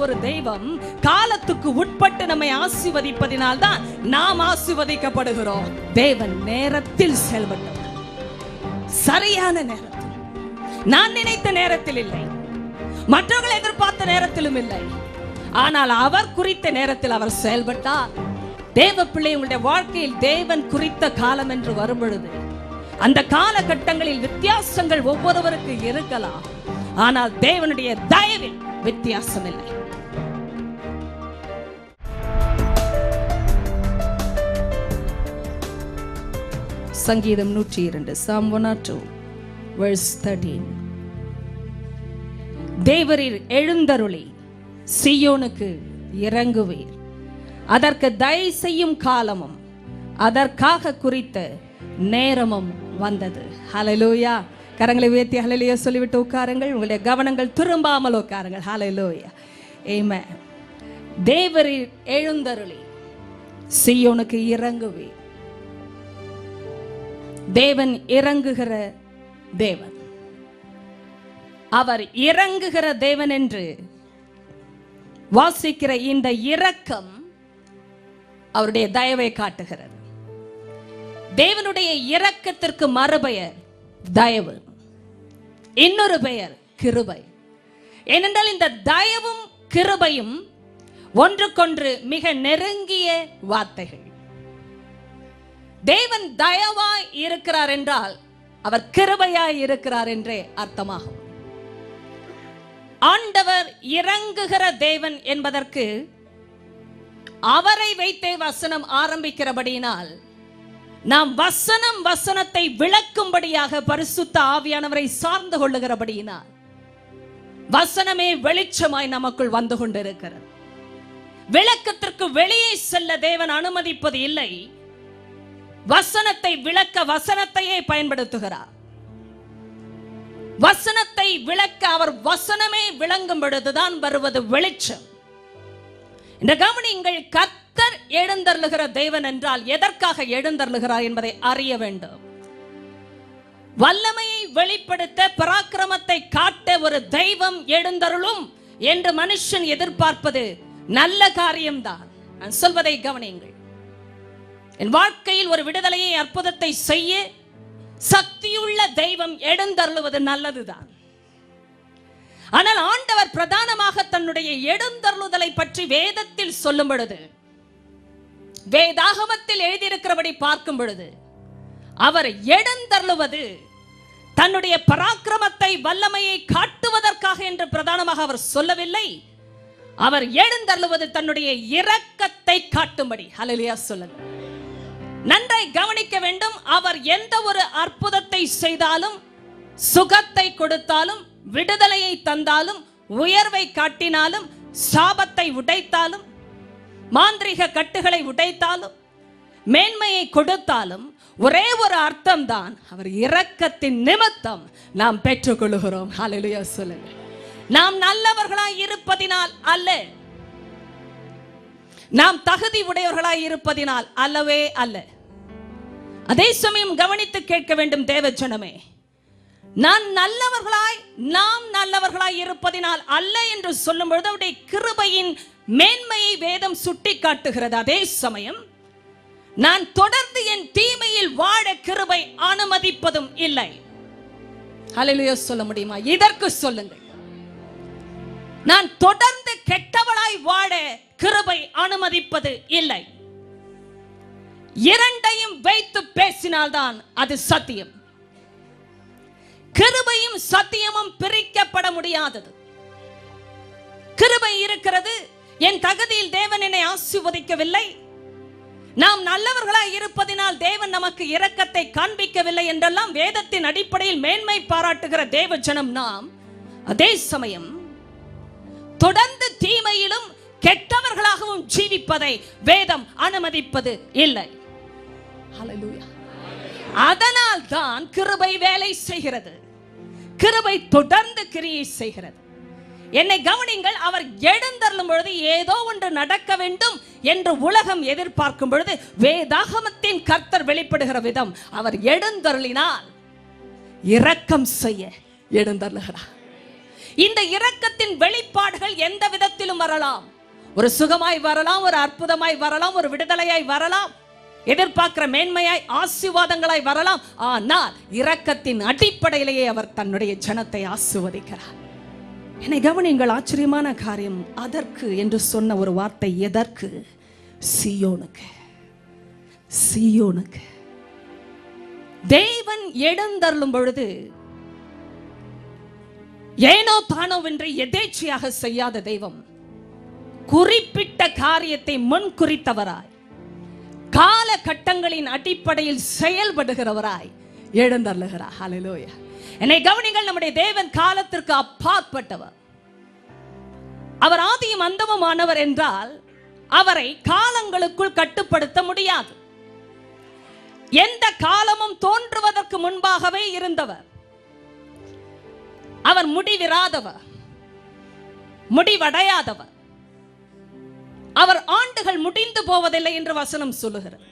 ஒரு தெய்வம் காலத்துக்கு உட்பட்டு நம்மை ஆசீர்வதிப்பதினால் தான் நாம் ஆசீர்வதிக்கப்படுகிறோம். தேவன் நேரத்தில் செயல்பட்டவர், சரியான நேரத்தில், நான் நினைத்த நேரத்தில் இல்லை, மற்றவர்கள் எதிர்பார்த்த நேரத்திலும் இல்லை, ஆனால் அவர் குறித்த நேரத்தில் அவர் செயல்பட்டார். தேவ பிள்ளை, உங்களுடைய வாழ்க்கையில் தேவன் குறித்த காலம் என்று வரும் பொழுது அந்த காலகட்டங்களில் வித்தியாசங்கள் ஒவ்வொருவருக்கு இருக்கலாம், ஆனால் தேவனுடைய தயவில் வித்தியாசம் இல்லை. சங்கீதம் 102 Psalm 102 verse 13. தேவரீர் எழுந்தருளி சீயோனுக்கு இறங்குவீர், அதற்கு தயை செய்யும் காலமும் அதற்காக குறித்த நேரமும் வந்தது. ஹல்லேலூயா. கரங்களை உயர்த்தி ஹல்லேலூயா சொல்லிவிட்டு உட்காருங்கள். உங்களுடைய கவனங்கள் திரும்பாமல் உட்காருங்கள். ஹல்லேலூயா. ஆமென். தேவரீர் எழுந்தருளி சீயோனுக்கு இறங்குவீர். தேவன் இறங்குகிற தேவன், அவர் இறங்குகிற தேவன் என்று வாசிக்கிற இந்த இரக்கம் அவருடைய தயவை காட்டுகிறது. தேவனுடைய இரக்கத்திற்கு மறுபெயர் தயவு, இன்னொரு பெயர் கிருபை. ஏனென்றால் இந்த தயவும் கிருபையும் ஒன்றுக்கொன்று மிக நெருங்கிய வார்த்தைகள். தேவன் தயவாய் இருக்கிறார் என்றால் அவர் கிருபையாய் இருக்கிறார் என்றே அர்த்தமாகும். ஆண்டவர் இறங்குகிற தேவன் என்பதற்கு அவரை வைத்தே வசனம் ஆரம்பிக்கிறபடியினால் நாம் வசனத்தை விளக்கும்படியாக பரிசுத்த ஆவியானவரை சார்ந்து கொள்ளுகிறபடியினால் வசனமே வெளிச்சமாய் நமக்குள் வந்து கொண்டிருக்கிறது. விளக்கத்திற்கு வெளியே செல்ல தேவன் அனுமதிப்பது இல்லை. வசனத்தை விளக்க வசனத்தையே பயன்படுத்துகிறார். வசனத்தை விளக்க அவர் வசனமே விளங்கும் பொழுதுதான் வருவது வெளிச்சம். இந்த கவனிங்கள், கர்த்தர் எழுந்தருளுகிற தேவன் என்றால் எதற்காக எழுந்தருளுகிறார் என்பதை அறிய வேண்டும். வல்லமையை வெளிப்படுத்த, பராக்கிரமத்தை காட்ட ஒரு தெய்வம் எழுந்தருளும் என்று மனுஷன் எதிர்பார்ப்பது நல்ல காரியம்தான். நான் சொல்வதை கவனியுங்கள். என் வாழ்க்கையில் ஒரு விடுதலையை, அற்புதத்தை செய்ய சக்தியுள்ள தெய்வம் எழுந்தருளுவது நல்லதுதான். ஆனால் ஆண்டவர் பிரதானமாக தன்னுடைய எழுந்தருளுதலை பற்றி வேதத்தில் சொல்லும் பொழுது, வேதாகமத்தில் எழுதியிருக்கிறபடி பார்க்கும் பொழுது, அவர் எழுந்தருளுவது தன்னுடைய பராக்கிரமத்தை, வல்லமையை காட்டுவதற்காக என்று பிரதானமாக அவர் சொல்லவில்லை. அவர் எழுந்தருளுவது தன்னுடைய இரக்கத்தை காட்டும்படி. ஹல்லேலூயா சொல்லுங்க. நன்றாய் கவனிக்க வேண்டும். அவர் எந்த ஒரு அற்புதத்தை செய்தாலும், சுகத்தை கொடுத்தாலும், விடுதலையை தந்தாலும், உயர்வை காட்டினாலும், சாபத்தை உடைத்தாலும், மாந்திரீக கட்டுகளை உடைத்தாலும், மேன்மையை கொடுத்தாலும் ஒரே ஒரு அர்த்தம் தான், அவர் இரக்கத்தின் நிமித்தம் நாம் பெற்றுக்கொள்கிறோம். ஹல்லேலூயா சொல்லுங்க. நாம் நல்லவர்களாய் இருப்பதினால் அல்ல, நாம் தகுதி உடையவர்களாய் இருப்பதினால் அல்லவே அல்ல. அதே சமயம் கவனித்து கேட்க வேண்டும் தேவ ஜனமே, நாம் நல்லவர்களாய் இருப்பதினால் அல்ல என்று சொல்லும் பொழுது அவருடைய கிருபையின் மேன்மையை வேதம் சுட்டி காட்டுகிறது. அதே சமயம் நான் தொடர்ந்து என் தீமையில் வாழ கிருபை அனுமதிப்பதும் இல்லை. ஹல்லேலூயா சொல்ல முடியுமா? இதற்கு சொல்லுங்கள். நான் தொடர்ந்து கெட்டவளாய் வாழ கிருபை அனுமதிப்பது இல்லை. இரண்டையும் வைத்து பேசினால்தான் அது சத்தியம். கிருபையும் சத்தியமும் பிரிக்கப்பட முடியாதது. கிருபை இருக்கிறது, என் தகுதியில் தேவன் என்னை ஆசீர்வதிக்கவில்லை, நாம் நல்லவர்களாய் இருப்பதினால் தேவன் நமக்கு இரக்கத்தை காண்பிக்கவில்லை என்றெல்லாம் வேதத்தின் அடிப்படையில் மேன்மை பாராட்டுகிற தேவ ஜனம் நாம். அதே சமயம் தொடர்ந்து தீமையிலும் கெட்டவர்களாகவும் ஜீவிப்பதை வேதம் அனுமதிப்பது இல்லை. ஹல்லேலூயா. அதனால் தான் கிருபை வேலை செய்கிறது. கிருபை தொடர்ந்து கிரியை செய்கிறது. என்னை கவனிங்கள். அவர் எழுந்தருளும் பொழுது ஏதோ ஒன்று நடக்க வேண்டும் என்று உலகம் எதிர்பார்க்கும் பொழுது வேதாகமத்தின் கர்த்தர் வெளிப்படுகிற விதம், அவர் எழுந்தருளினால் இரக்கம் செய்ய எழுந்தருளுகிறார். இந்த இரக்கத்தின் வெளிப்பாடுகள் எந்த விதத்திலும் வரலாம். ஒரு சுகமாய் வரலாம், ஒரு அற்புதமாய் வரலாம், ஒரு விடுதலையாய் வரலாம், எதிர்பார்க்கிற மேன்மையாய் ஆசீர்வாதங்களாய் வரலாம். ஆனால் இரக்கத்தின் அடிப்படையிலேயே அவர் தன்னுடைய ஜனத்தை ஆசீர்வதிக்கிறார். என்னை கவனியுங்கள், ஆச்சரியமான காரியம். அதற்கு என்று சொன்ன ஒரு வார்த்தை. எதற்கு? சீயோனுக்கு. சீயோனுக்கு தேவன் எழுந்தருளும் பொழுது ஏனோ தானோவென்று எதேச்சையாக செய்யாத தெய்வம், குறிப்பிட்ட காரியத்தை முன் குறித்தவராய், காலகட்டங்களின் அடிப்படையில் செயல்படுகிறவராய் எழுந்தருளுகிறார். ஹல்லேலூயா. என்னை கவனிங்கள், நம்முடைய தேவன் காலத்திற்கு அப்பாற்பட்டவர். அவர் ஆதியும் அந்தமுமானவர் என்றால் அவரை காலங்களுக்குள் கட்டுப்படுத்த முடியாது. எந்த காலமும் தோன்றுவதற்கு முன்பாகவே இருந்தவர். அவர் முடிவிராதவர், முடிவடையாதவர். அவர் ஆண்டுகள் முடிந்து போவதில்லை என்று வசனம் சொல்லுகிறது.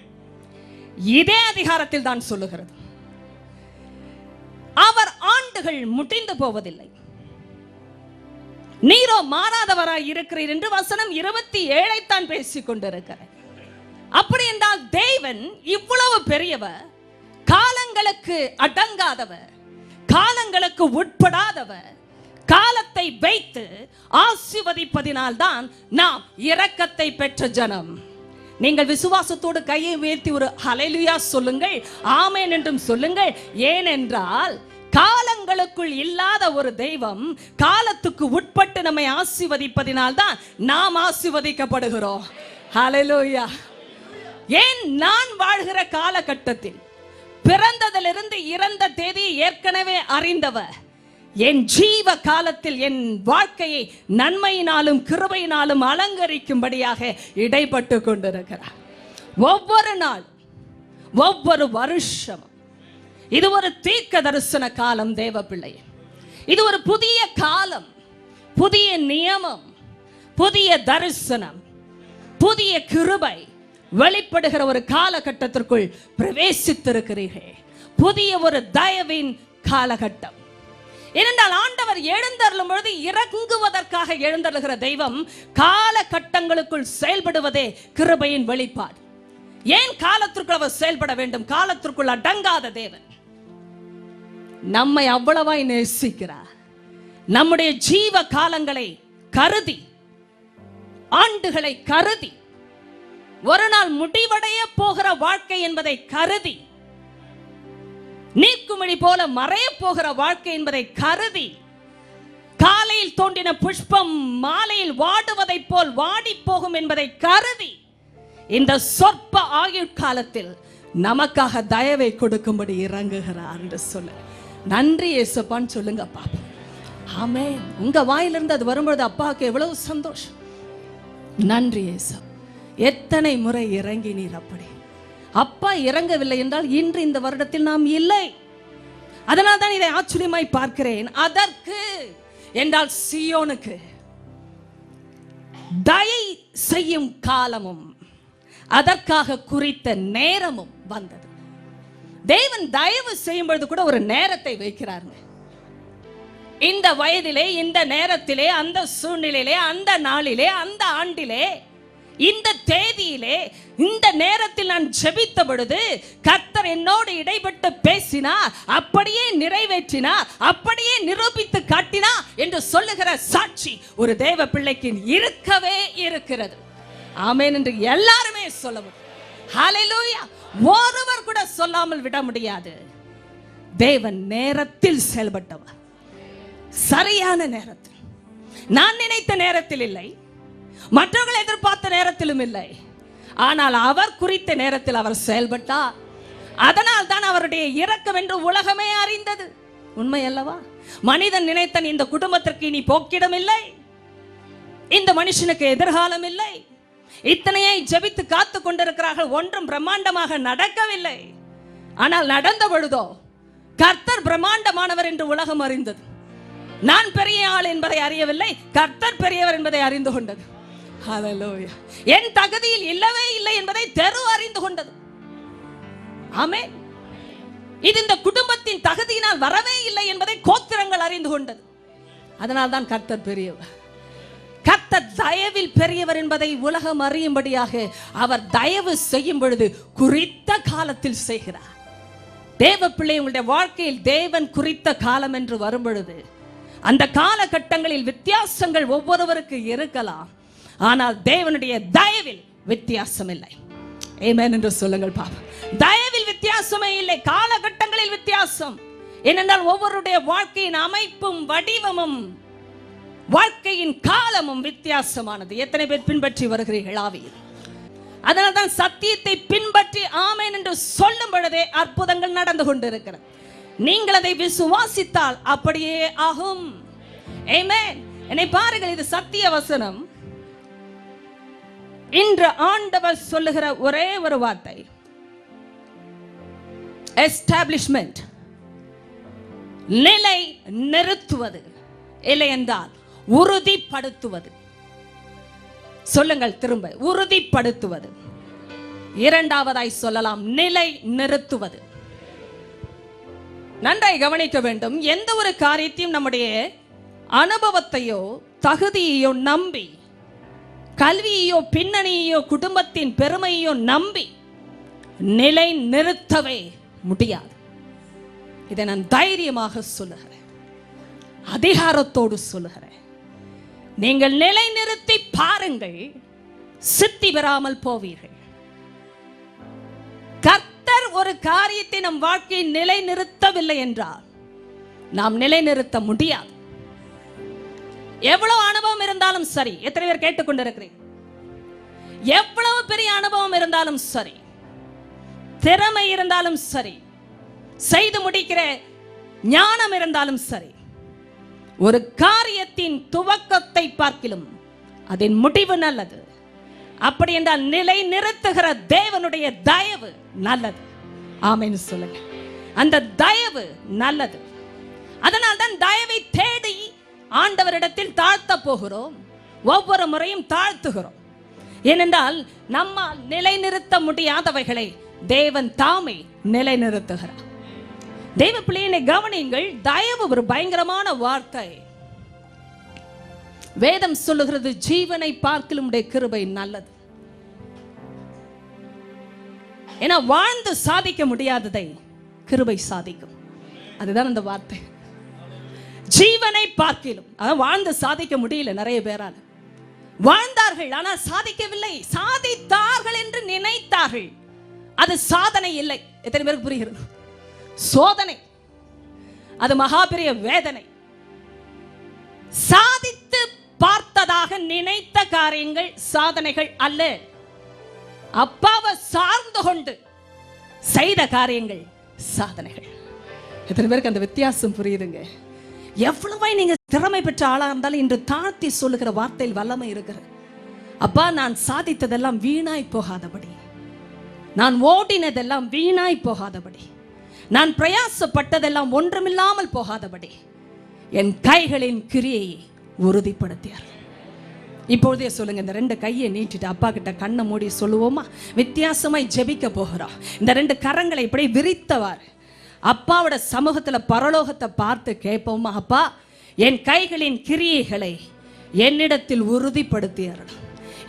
இதே அதிகாரத்தில் தான் சொல்லுகிறது, அவர் ஆண்டுகள் முடிந்து போவதில்லை. நீரோ மாறாதவராய் இருக்கிறீர் என்று வசனம் 27 தான் பேசிக் கொண்டிருக்கிறார். அப்படி என்றால் தேவன் இவ்வளவு பெரியவர், காலங்களுக்கு அடங்காதவர், காலங்களுக்கு உட்படாதவர், காலத்தை வைத்து ஆசீர்வதிப்பதினால் தான் நாம் இரக்கத்தை பெற்ற ஜனம். நீங்கள் விசுவாசத்தோடு கையை உயர்த்தி ஒரு ஹல்லேலூயா சொல்லுங்கள், ஆமென் என்றும் சொல்லுங்கள். ஏனென்றால் காலங்களுக்குள் இல்லாத ஒரு தெய்வம் காலத்துக்கு உட்பட்டு நம்மை ஆசீர்வதிப்பதினால் தான் நாம் ஆசீர்வதிக்கப்படுகிறோம். ஹல்லேலூயா. ஏன்? நான் வாழ்கிற காலகட்டத்தில் பிறந்ததிலிருந்து இறந்த தேதியை ஏற்கனவே அறிந்தவர் என் ஜீவ காலத்தில் என் வாழ்க்கையை நன்மையினாலும் கிருபையினாலும் அலங்கரிக்கும்படியாக இடைப்பட்டு கொண்டிருக்கிறார். ஒவ்வொரு நாள், ஒவ்வொரு வருஷம் இது ஒரு தீர்க்க தரிசன காலம். தேவ பிள்ளை, இது ஒரு புதிய காலம், புதிய நியமம், புதிய தரிசனம், புதிய கிருபை வெளிப்படுகிற ஒரு காலகட்டத்திற்குள் பிரவேசித்திருக்கிறீர்கள். புதிய ஒரு தயவின் காலகட்டம். ஏனென்றால் ஆண்டவர் எழுந்தருளும் பொழுது இறங்குவதற்காக எழுந்தருளுகிற தெய்வம் காலகட்டங்களுக்குள் செயல்படுவதே கிருபையின் வெளிப்பாடு. ஏன் காலத்திற்குள் அவர் செயல்பட வேண்டும்? காலத்திற்குள் அடங்காத தேவன் நம்மை அவ்வளவாய் நேசிக்கிறார். நம்முடைய ஜீவ காலங்களை கருதி, ஆண்டுகளை கருதி, ஒரு நாள் முடிவடைய போகிற வாழ்க்கை என்பதை கருதி, நீக்குமிழி போல மறைய போகிற வாழ்க்கை என்பதை கருதி, காலையில் தோன்றின புஷ்பம் மாலையில் வாடுவதை போல் வாடி போகும் என்பதை கருதி, இந்த சொற்ப ஆயுட்காலத்தில் நமக்காக தயவை கொடுக்கும்படி இறங்குகிறார் என்று சொல்ல நன்றி இயேசுப்பான்னு சொல்லுங்க பாப்பா. ஆமென். உங்க வாயிலிருந்து அது வரும்பொழுது அப்பாவுக்கு எவ்வளவு சந்தோஷம். நன்றி இயேசு. எத்தனை முறை இறங்கினீர். அப்படி அப்பா இறங்கவில்லை என்றால் இன்று இந்த வருடத்தில் நாம் இல்லை. அதனால் தான் இதை ஆச்சரியமாய் பார்க்கிறேன். அதற்கு என்றால் சீயோனுக்கு தயை செய்யும் காலமும் அதற்காக குறித்த நேரமும் வந்தது. தேவன் தயவு செய்யும் பொழுது கூட ஒரு நேரத்தை வைக்கிறாருங்க. இந்த வயதிலே, இந்த நேரத்திலே, அந்த சூழ்நிலையிலே, அந்த நாளிலே, அந்த ஆண்டிலே, இந்த தேதியிலே, இந்த நேரத்தில் நான் ஜெபித்த பொழுது கர்த்தர் என்னோடு இடைப்பட்டு பேசினார், அப்படியே நிறைவேற்றினார், அப்படியே நிரூபித்து காட்டினார் என்று சொல்லுகிற சாட்சி ஒரு தேவ பிள்ளைக்கு இருக்கவே இருக்கிறது. ஆமென் என்று எல்லாருமே சொல்ல முடியும். ஹல்லேலூயா. ஒருவர் கூட சொல்லாமல் விட முடியாது. தேவன் நேரத்தில் செயல்பட்டவர், சரியான நேரத்தில். நான் நினைத்த நேரத்தில் இல்லை, மற்றவர்கள் எதிர்பார்த்த நேரத்திலும் இல்லை, ஆனால் அவர் குறித்த நேரத்தில் அவர் செயல்பட்டார். அதனால் தான் அவருடைய இரக்கம் என்று உலகமே அறிந்தது. உண்மை அல்லவா? மனிதன் நினைத்தன் இந்த குடும்பத்திற்கு இனி போக்கிடம் இல்லை, இந்த மனுஷனுக்கு எதிர்காலம் இல்லை, இத்தனையை ஜெபித்து காத்து கொண்டிருக்கிறார்கள், ஒன்றும் பிரம்மாண்டமாக நடக்கவில்லை. ஆனால் நடந்த பொழுதோ கர்த்தர் பிரம்மாண்டமானவர் என்று உலகம் அறிந்தது. நான் பெரிய ஆள் என்பதை அறியவில்லை, கர்த்தர் பெரியவர் என்பதை அறிந்து கொண்டது. ஹல்லேலூயா. என் தகுதியில் இல்லவே இல்லை என்பதை தெரு அறிந்து கொண்டது. ஆமென். இது இந்த குடும்பத்தின் தகுதியினால் வரவே இல்லை என்பதை கோத்திரங்கள் அறிந்து கொண்டது. அதனால்தான் கர்த்தர் பெரியவர். கர்த்தர் தயவில் பெரியவர் என்பதை உலகம் அறியும்படியாக அவர் தயவு செய்யும் பொழுது குறித்த காலத்தில் செய்கிறார். தேவ பிள்ளை, உங்களுடைய வாழ்க்கையில் தேவன் குறித்த காலம் என்று வரும் பொழுது அந்த காலகட்டங்களில் வித்தியாசங்கள் ஒவ்வொருவருக்கு இருக்கலாம். ஆனால் தேவனுடைய தயவில் வித்தியாசம் இல்லை. ஆமென் என்று சொல்லுங்கள் பாப்பா. தயவில் வித்தியாசமே இல்லை, காலகட்டங்களில் வித்தியாசம். ஏனென்றால் ஒவ்வொருடைய வாழ்க்கையின் அமைப்பும் வடிவமும் வாழ்க்கையின் காலமும் வித்தியாசமானது. எத்தனை பேர் பின்பற்றி வருகிறீர்கள் ஆவியில்? அதனால்தான் சத்தியத்தை பின்பற்றி ஆமென் என்று சொல்லும் பொழுதே அற்புதங்கள் நடந்து கொண்டிருக்கிறது. நீங்கள் அதை விசுவாசித்தால் அப்படியே ஆகும். ஆமென். என்னை பாருங்கள், இது சத்திய வசனம். இன்று ஆண்டவர் சொல்லுகிற ஒரே ஒரு வார்த்தை எஸ்டாப்ளிஷ்மென்ட், நிலை நிறுத்துவது, இல்லை என்றால் உறுதிப்படுத்துவது. சொல்லுங்கள் திரும்ப, உறுதிப்படுத்துவது. இரண்டாவதாய் சொல்லலாம் நிலை நிறுத்துவது. நன்றாய் கவனிக்க வேண்டும். எந்த ஒரு காரியத்தையும் நம்முடைய அனுபவத்தையோ தகுதியையோ நம்பி, கல்வியையோ பின்னணியையோ குடும்பத்தின் பெருமையோ நம்பி நிலை நிறுத்தவே முடியாது. இதை நான் தைரியமாக சொல்லுகிறேன், அதிகாரத்தோடு சொல்லுகிறேன். நீங்கள் நிலை நிறுத்தி பாருங்கள், சித்தி பெறாமல் போவீர்கள். கர்த்தர் ஒரு காரியத்தை நம் வாழ்க்கையை நிலை நிறுத்தவில்லை என்றால் நாம் நிலை நிறுத்த முடியாது. எவ்வளவு அனுபவம் இருந்தாலும் சரி, எத்தனை பேர் கேட்டுக்கொண்டிருக்கிறீங்க? எவ்வளவு பெரிய அனுபவம் இருந்தாலும் சரி, திறமை இருந்தாலும் சரி, செய்து முடிக்கிற ஞானம் இருந்தாலும் சரி, ஒரு காரியத்தின் துவக்கத்தை பார்க்கிலும் அதன் முடிவு நல்லது. அப்படி என்றால் நிலை நிறுத்துகிற தேவனுடைய தயவு நல்லது. ஆமென் சொல்லுங்க. அந்த தயவு நல்லது. அதனால் தான் தயவை தேடி ஆண்டவரிடத்தில் தாழ்த்த போகிறோம். ஒவ்வொரு முறையும் தாழ்த்துகிறோம். ஏனென்றால் நம்மால் நிலைநிறுத்த முடியாதவைகளை தேவன் தாமே நிலைநிறுத்துகிறார். தேவ பிள்ளையை கவனியுங்கள். தயவு ஒரு பயங்கரமான வார்த்தை. வேதம் சொல்லுகிறது, ஜீவனை பார்க்கிலும் கிருபை நல்லது. ஏன்னா வாழ்ந்து சாதிக்க முடியாததை கிருபை சாதிக்கும். அதுதான் அந்த வார்த்தை. ஜீவனை பார்க்கிலும், அதான் வாழ்ந்து சாதிக்க முடியல நிறைய பேரால். வாழ்ந்தார்கள் ஆனால் சாதிக்கவில்லை. சாதித்தார்கள் என்று நினைத்தார்கள். அது சாதனை இல்லை. எத்தனை பேருக்கு புரிகிறது? சோதனை. அது மகா பெரிய வேதனை. சாதித்து பார்த்ததாக நினைத்த காரியங்கள் சாதனைகள் அல்ல. அப்பாவை சார்ந்து கொண்டு செய்த காரியங்கள் சாதனைகள். எத்தனை பேருக்கு அந்த வித்தியாசம் புரியுதுங்க? எவ்வளவு நீங்க திறமை பெற்ற ஆளா இருந்தாலும் இன்று தாழ்த்தி சொல்லுகிற வார்த்தையில் வல்லமை இருக்கிறது. அப்பா, நான் சாதித்ததெல்லாம் வீணாய் போகாதபடி, நான் ஓடினதெல்லாம் வீணாய் போகாதபடி, நான் பிரயாசப்பட்டதெல்லாம் ஒன்றுமில்லாமல் போகாதபடி என் கைகளின் கிரியையை உறுதிப்படுத்தியார். இப்பொழுதே சொல்லுங்க, இந்த ரெண்டு கையை நீட்டிட்டு அப்பா கிட்ட கண்ணை மூடி சொல்லுவோமா? வித்தியாசமாய் ஜெபிக்க போகிறோம். இந்த ரெண்டு கரங்களை இப்படி விரித்தவாறு அப்பாவோட சமூகத்துல பரலோகத்தை பார்த்து கேட்போமா? அப்பா, என் கைகளின் கிரியைகளை என்னிடத்தில் உறுதிப்படுத்தி அருளும்.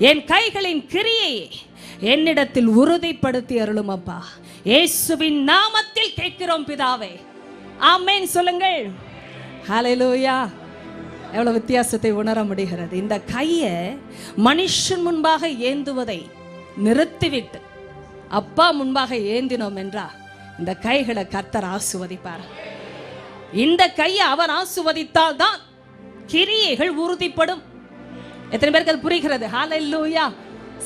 என் கைகளின் கிரியையை என்னிடத்தில் உறுதிப்படுத்தி அருளும் அப்பா. இயேசுவின் நாமத்தில் கேட்கிறோம் பிதாவே, ஆமென் சொல்லுங்கள். ஹல்லேலூயா. எவ்வளவு வித்தியாசத்தை உணர முடிகிறது. இந்த கையை மனுஷன் முன்பாக ஏந்துவதை நிறுத்திவிட்டு அப்பா முன்பாக ஏந்தினோம் என்றா இந்த கைகளை கர்த்தர் ஆசீர்வதிப்பார். இந்த கையை அவர் ஆசீர்வதித்தால் தான் கிரியைகள் உறுதிப்படும். எத்தனை பேருக்கு அது புரிகிறது? ஹல்லேலூயா.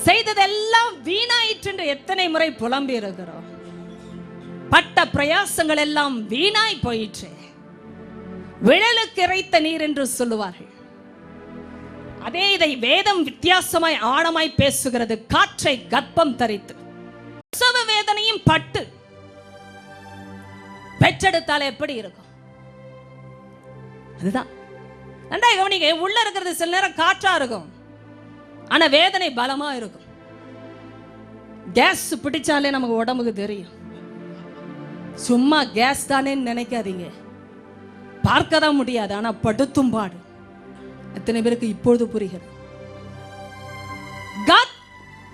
செய்ததெல்லாம் வீணாயிற்று என்று எத்தனை முறை புலம்பி இருக்கிறோம். பட்ட பிரயாசங்கள் எல்லாம் வீணாய் போயிற்று. விழலுக்கு இறைத்த நீர் என்று சொல்லுவார்கள். அதே இதை வேதம் வித்தியாசமாய் ஆழமாய் பேசுகிறது. காற்றை கர்ப்பம் தரித்து பிரசவ வேதனையும் பட்டு பெற்றெடுத்தால் எப்படி இருக்கும்? அதுதான் நன்றா கவனிங்க. உள்ள இருக்கிறது சில நேரம் காற்றா இருக்கும், ஆனா வேதனை பலமா இருக்கும். கேஸ் பிடிச்சாலே நமக்கு உடம்புக்கு தெரியும். சும்மா கேஸ் தானே நினைக்காதீங்க. பார்க்க தான் முடியாது, ஆனா படுத்தும் பாடு. எத்தனை பேருக்கு இப்பொழுது புரிகிறது?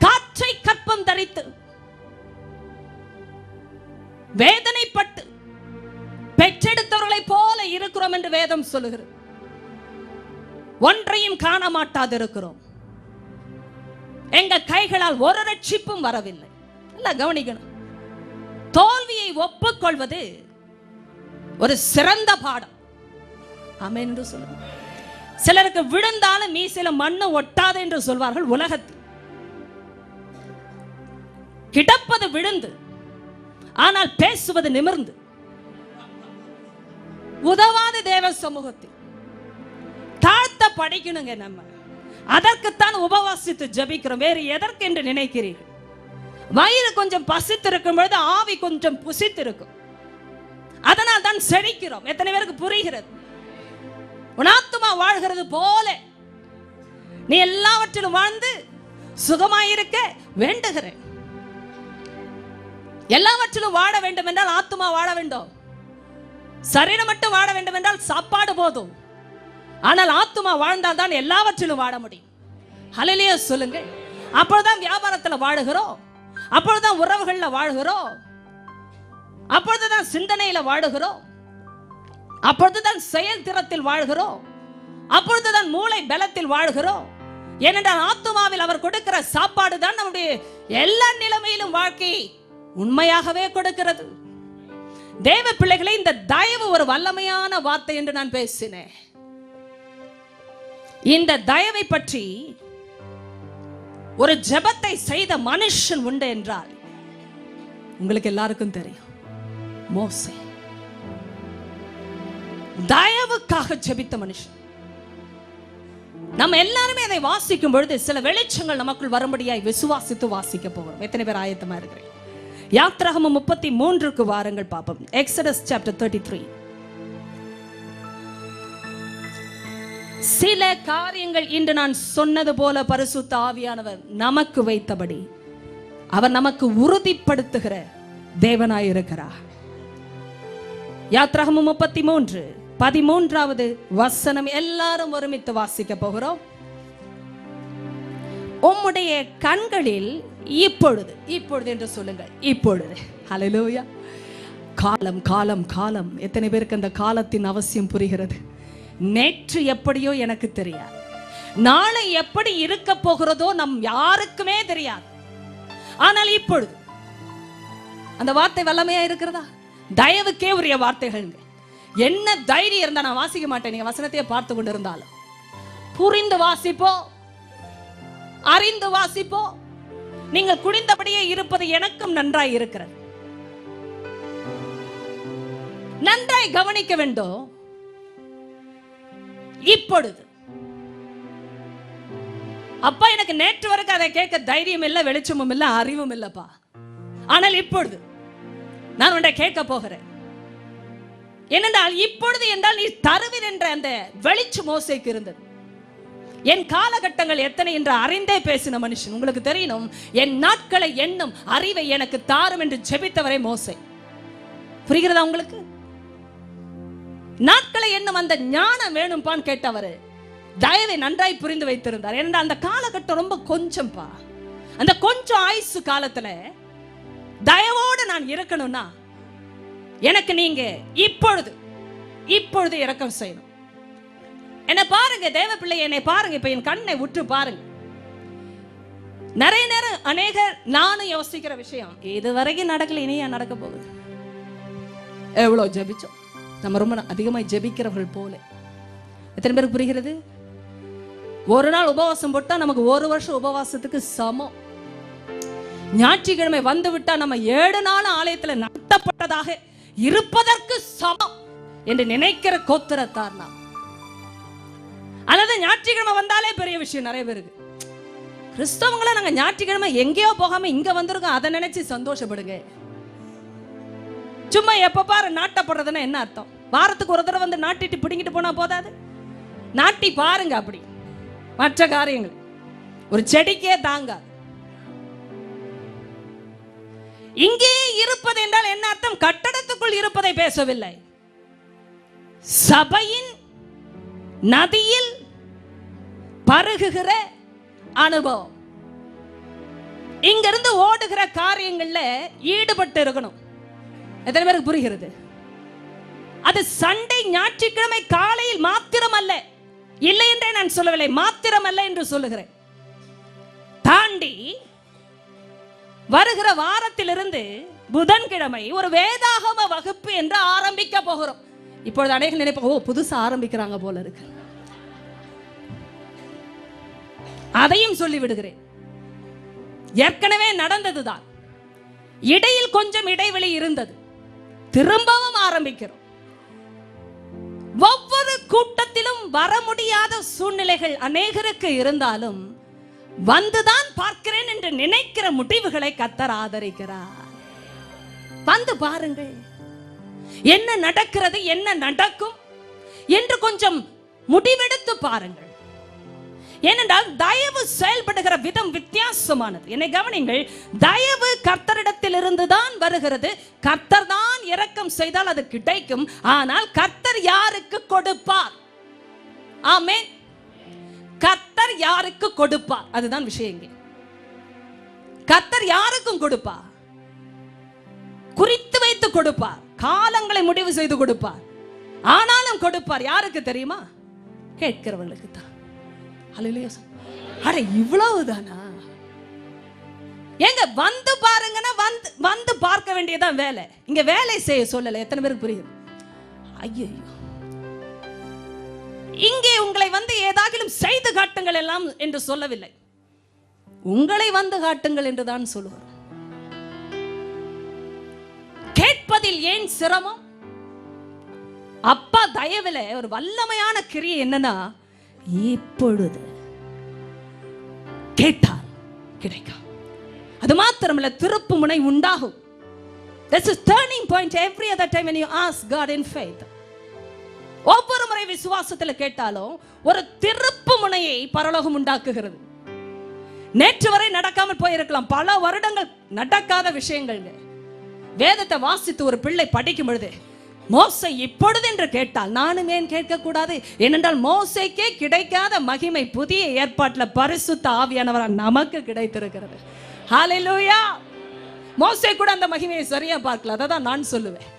காற்றை கற்பம் தரித்து வேதனைப்பட்டு பெற்றெடுத்தவர்களை போல இருக்கிறோம் என்று வேதம் சொல்லுகிறது. ஒன்றையும் காண மாட்டாது இருக்கிறோம். எங்க கைகளால் ஒரு ரட்சிப்பும் வரவில்லை. கவனிக்கணும். தோல்வியை ஒப்புக்கொள்வது ஒரு சிறந்த பாடம். ஆமென் என்று சொல்லுங்க. சிலருக்கு விழுந்தாலும் மீசையில மண்ணு ஒட்டாது என்று சொல்வார்கள். உலகத்தில் கிடப்பது விழுந்து, ஆனால் பேசுவது நிமிர்ந்து. உதவாத தேவ சமூகத்தில் தாழ்த்த படிக்கணுங்க. நம்ம அதற்குத்தான் உபவாசித்து ஜபிக்கிறோம். வேறு எதற்கு என்று நினைக்கிறீர்கள்? வயிறு கொஞ்சம் பசித்திருக்கும் பொழுது ஆவி கொஞ்சம் புசித்திருக்கும். அதனால் தான் செழிக்கிறோம். எத்தனை பேருக்கு புரிகிறது? உன் ஆத்துமா வாழ்கிறது போல நீ எல்லாவற்றிலும் வாழ்ந்து சுகமாயிருக்க வேண்டுகிறேன். எல்லாவற்றிலும் வாழ வேண்டும் என்றால் ஆத்துமா வாழ வேண்டும். சரீரம் மட்டும் வாழ வேண்டும் என்றால் சாப்பாடு போதும். ஆனால் ஆத்துமா வாழ்ந்தால் தான் எல்லாவற்றிலும் வாழ முடியும். ஹல்லேலூயா சொல்லுங்க. அப்பொழுதுதான் வியாபாரத்தில் வாழுகிறோம், அப்பொழுதுதான் உறவுகள்ல வாழுகிறோம், அப்பொழுதுதான் சிந்தனையில வாழுகிறோம், அப்பொழுதுதான் செயல்திறத்தில் வாழ்கிறோம், அப்பொழுதுதான் மூளை பலத்தில் வாழ்கிறோம். ஏனென்றால் ஆத்துமாவில் அவர் கொடுக்கிற சாப்பாடு தான் நம்முடைய எல்லா நிலைமையிலும் வாழ்க்கை உண்மையாகவே கொடுக்கிறது. தேவ பிள்ளைகளை, இந்த தயவு ஒரு வல்லமையான வார்த்தை என்று நான் பேசினேன். இந்த தயவை பற்றி ஒரு ஜெபத்தை செய்த மனுஷன் உண்டு என்றால் உங்களுக்கு எல்லாருக்கும் தெரியும். மோசே தயவுக்காக ஜெபித்த மனுஷன். நம்ம எல்லாருமே அதை வாசிக்கும் பொழுது சில வெளிச்சங்கள் நமக்குள் வரும்படியாய் விசுவாசித்து வாசிக்க போகிறோம். எத்தனை பேர் ஆயத்தமா இருக்கிறேன்? யாத்ராகமம் 33க்கு வாருங்கள் பாப்போம். Exodus chapter 33. சில காரியங்கள் இன்று நான் சொன்னது போல பரிசுத்த ஆவியானவர் நமக்கு வைத்தபடி அவர் நமக்கு உறுதிப்படுத்துகிற தேவனாயிருக்கிறார். யாத்ராகமம் 33 13வது வசனம் எல்லாரும் ஒருமித்து வாசிக்க போகிறோம். உம்முடைய கண்களில் இப்பொழுது, இப்பொழுது என்று சொல்லுங்கள், இப்பொழுது. ஹல்லேலூயா. காலம் காலம் காலம். எத்தனை பேருக்கு அந்த காலத்தின் அவசியம் புரிகிறது? நேற்று எப்படியோ எனக்கு தெரியாது, நாளை எப்படி இருக்க போகிறதோ நம் யாருக்குமே தெரியாது. ஆனால் இப்பொழுது அந்த வார்த்தை வல்லமையா இருக்கிறதா? தயவுக்கே உரிய வார்த்தைகள். என்ன தைரியம் இருந்தா நான் வாசிக்க மாட்டேன். நீங்க வசனத்தையே பார்த்து கொண்டு இருந்தாலும் புரிந்து வாசிப்போ, அறிந்து வாசிப்போ. நீங்கள் குடிந்தபடியே இருப்பது எனக்கும் நன்றாய் இருக்கிறது. நன்றாய் கவனிக்க வேண்டும். இப்பொழுது அப்பா எனக்கு நேற்று வரைக்கும் அதை கேட்க தைரியம் இல்லை, வெளிச்சமும் இல்லை, அறிவும் இல்லப்பா. ஆனால் இப்பொழுது நான் உன்னை கேட்க போகிறேன். ஏனென்றால் இப்பொழுது என்றால் நீ தருவீர் என்ற அந்த வெளிச்சம் மோசேக்கு இருந்தது. என் காலகட்டங்கள் எத்தனை என்று அறிந்தே பேசின மனுஷன். உங்களுக்கு தெரியணும், என் நாட்களை எண்ணும் அறிவை எனக்கு தாரும் என்று ஜெபித்தவரே மோசே. புரிகிறதா உங்களுக்கு? நாட்களை எண்ணும் அந்த ஞானம் வேணும்பான்னு கேட்டவர் தயவை நன்றாய் புரிந்து வைத்திருந்தார். ஏன்னா அந்த காலகட்டம் ரொம்ப கொஞ்சம்பா. அந்த கொஞ்சம் ஆயுசு காலத்துல தயவோடு நான் இருக்கணும்னா எனக்கு நீங்க இப்பொழுது இப்பொழுது இரக்கம் செய்யணும். என்ன பாருங்க தேவ பிள்ளை, என்னை பாருங்க. இப்ப என் கண்ணை உற்று பாருங்க. நிறைய நேரம் அநேக நானும் யோசிக்கிற விஷயம், இதுவரைக்கும் நடக்கல, இனியா நடக்க போகுது. எவ்வளவு ஜெபிச்சோம். நம்ம ரொம்ப அதிகமாக ஜெபிக்கிறவர்கள் போல. எத்தனை பேருக்கு புரிகிறது? ஒரு நாள் உபவாசம் போட்டா நமக்கு ஒரு வருஷம் உபவாசத்துக்கு சமம். ஞாயிற்றுக்கிழமை வந்து விட்டா நம்ம 7 நாள் ஆலயத்தில் நடத்தப்பட்டதாக இருப்பதற்கு சமம் என்று நினைக்கிற கோத்திரத்தார் நாம். அல்லது ஞாயிற்றுக்கிழமை வந்தாலே பெரிய விஷயம். நிறைய பேருக்கு கிறிஸ்தவங்கள நாங்க ஞாயிற்றுக்கிழமை எங்கேயோ போகாம இங்க வந்திருக்கோம், அதை நினைச்சு சந்தோஷப்படுங்க. சும்மா எப்ப பாரு நாட்டப்படுறதுன்னா என்ன அர்த்தம்? வாரத்துக்கு ஒரு தடவை வந்து நாட்டிட்டு பிடிங்கிட்டு போனா போதாது? நாட்டி பாருங்க. அப்படி மற்ற காரியங்கள் ஒரு செடிக்கே தாங்க. இங்கே இருப்பது என்றால் என்ன அர்த்தம்? கட்டடத்துக்குள் இருப்பதை பேசவில்லை. சபையின் நதியில் பருகுகிற அனுபவம். இங்கிருந்து ஓடுகிற காரியங்கள்ல ஈடுபட்டு இருக்கணும். எத்தனை பேருக்கு புரிகிறது? அது சண்டே ஞாயிற்றுக்கிழமை காலையில் மாத்திரம் அல்ல, இல்லை என்றே நான் சொல்லவில்லை, மாத்திரம் அல்ல என்று சொல்லுகிறேன். தாண்டி வருகிற வாரத்திலிருந்து புதன்கிழமை ஒரு வேதாகம வகுப்பு என்று ஆரம்பிக்க போகிறோம். இப்பொழுது அநேக நினைப்பாங்க, ஓ புதுசா ஆரம்பிக்கிறாங்க போல இருக்கு. அதையும் சொல்லி விடுகிறேன். ஏற்கனவே நடந்ததுதான். இடையில் கொஞ்சம் இடைவெளி இருந்தது. திரும்பவும் ஆரம்பிக்கிறோம். ஒவ்வொரு கூட்டத்திலும் வர முடியாத சூழ்நிலைகள் அநேகருக்கு இருந்தாலும் வந்துதான் பார்க்கிறேன் என்று நினைக்கிற முடிவுகளை கர்த்தர் ஆதரிக்கிறார். வந்து பாருங்கள் என்ன நடக்கிறது, என்ன நடக்கும் என்று கொஞ்சம் முடிவெடுத்து பாருங்கள். ஏனென்றால் தயவு செயல்படுகிற விதம் வித்தியாசமானது. என்னை கவனிங்கள். தயவு கர்த்தரிடத்தில் இருந்துதான் வருகிறது. கர்த்தர் தான் இரக்கம் செய்தால் அது கிடைக்கும். ஆனால் கர்த்தர் யாருக்கு கொடுப்பார்? ஆமென். கர்த்தர் யாருக்கு கொடுப்பார்? அதுதான் விஷயம். இங்கே கர்த்தர் யாருக்கும் கொடுப்பார், குறித்து வைத்து கொடுப்பார், காலங்களை முடிவு செய்து கொடுப்பார். ஆனாலும் கொடுப்பார். யாருக்கு தெரியுமா? கேட்கிறவர்களுக்கு தான். ஹல்லேலூயா. அட இவ்வளவுதானா? எங்க வந்து பாருங்கன்னா வந்து பார்க்க வேண்டியதான் வேலை. இங்க வேலை செய்ய சொல்லல. எத்தனை பேருக்கு புரியுது? ஐயோ, இங்கே உங்களை வந்து ஏதாகிலும் செய்து காட்டுங்கள் எல்லாம் என்று சொல்லவில்லை. உங்களை வந்து காட்டுங்கள் என்றுதான் சொல்லுவார். கேட்பதில் ஏன் சிரமம்? அப்பா தயவுல ஒரு வல்லமையான கிரியை என்னன்னா, இப்பொழுது கேட்டால் கிடைக்கும். அது மாத்திரமல்ல, திருப்பு முனை உண்டாகும். That's a turning point every other time when you ask God in faith. ஒவ்வொரு முறை விசுவாசத்தில் கேட்டாலும் ஒரு திருப்பு முனையை பரலோகம் உண்டாக்குகிறது. நேற்று வரை நடக்காமல் போயிருக்கலாம், பல வருடங்கள் நடக்காத விஷயங்கள். வேதத்தை வாசித்து ஒரு பிள்ளை படிக்கும் பொழுது, மோசே இப்பொழுது என்று கேட்டால் நானும் ஏன் கேட்க கூடாது? ஏனென்றால் மோசேக்கே கிடைக்காத மகிமை புதிய ஏற்பாட்டில் பரிசுத்த ஆவியானவரால் நமக்கு கிடைத்திருக்கிறது. ஹல்லேலூயா. மோசே கூட அந்த மகிமையை சரியா பார்க்கல. அதை தான் நான் சொல்லுவேன்.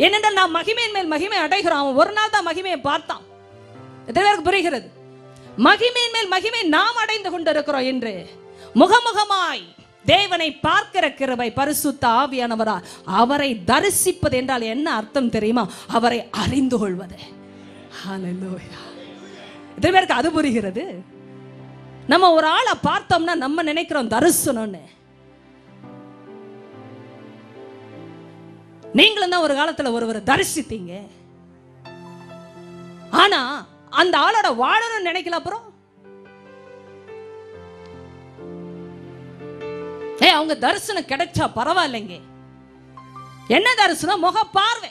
ஏனென்றால் நாம் மகிமையின் மேல் மகிமை அடைகிறோம். அவன் ஒரு நாள் தான் மகிமையை பார்த்தான். எத்தனை பேருக்கு புரிகிறது? மகிமையின் மேல் மகிமை நாம் அடைந்து கொண்டிருக்கிறோம் என்று முகமுகமாய் தேவனை பார்க்கிற கிருபை பரிசுத்த ஆவியானவரால் அவரை தரிசிப்பது என்றால் என்ன அர்த்தம் தெரியுமா? அவரை அறிந்து கொள்வது. ஹல்லேலூயா. எத்தனை பேருக்கு அது புரிகிறது? நம்ம ஒரு ஆளை பார்த்தோம்னா நம்ம நினைக்கிறோம் தரிசனம்னு. நீங்களும் தான் ஒரு காலத்துல ஒருவரை தரிசித்தீங்க. ஆனா அந்த ஆளோட வாழணும்னு நினைக்கல. அப்புறம் அவங்க தரிசனம் கிடைச்சா பரவாயில்லைங்க. என்ன தரிசனம்? முக பார்வை.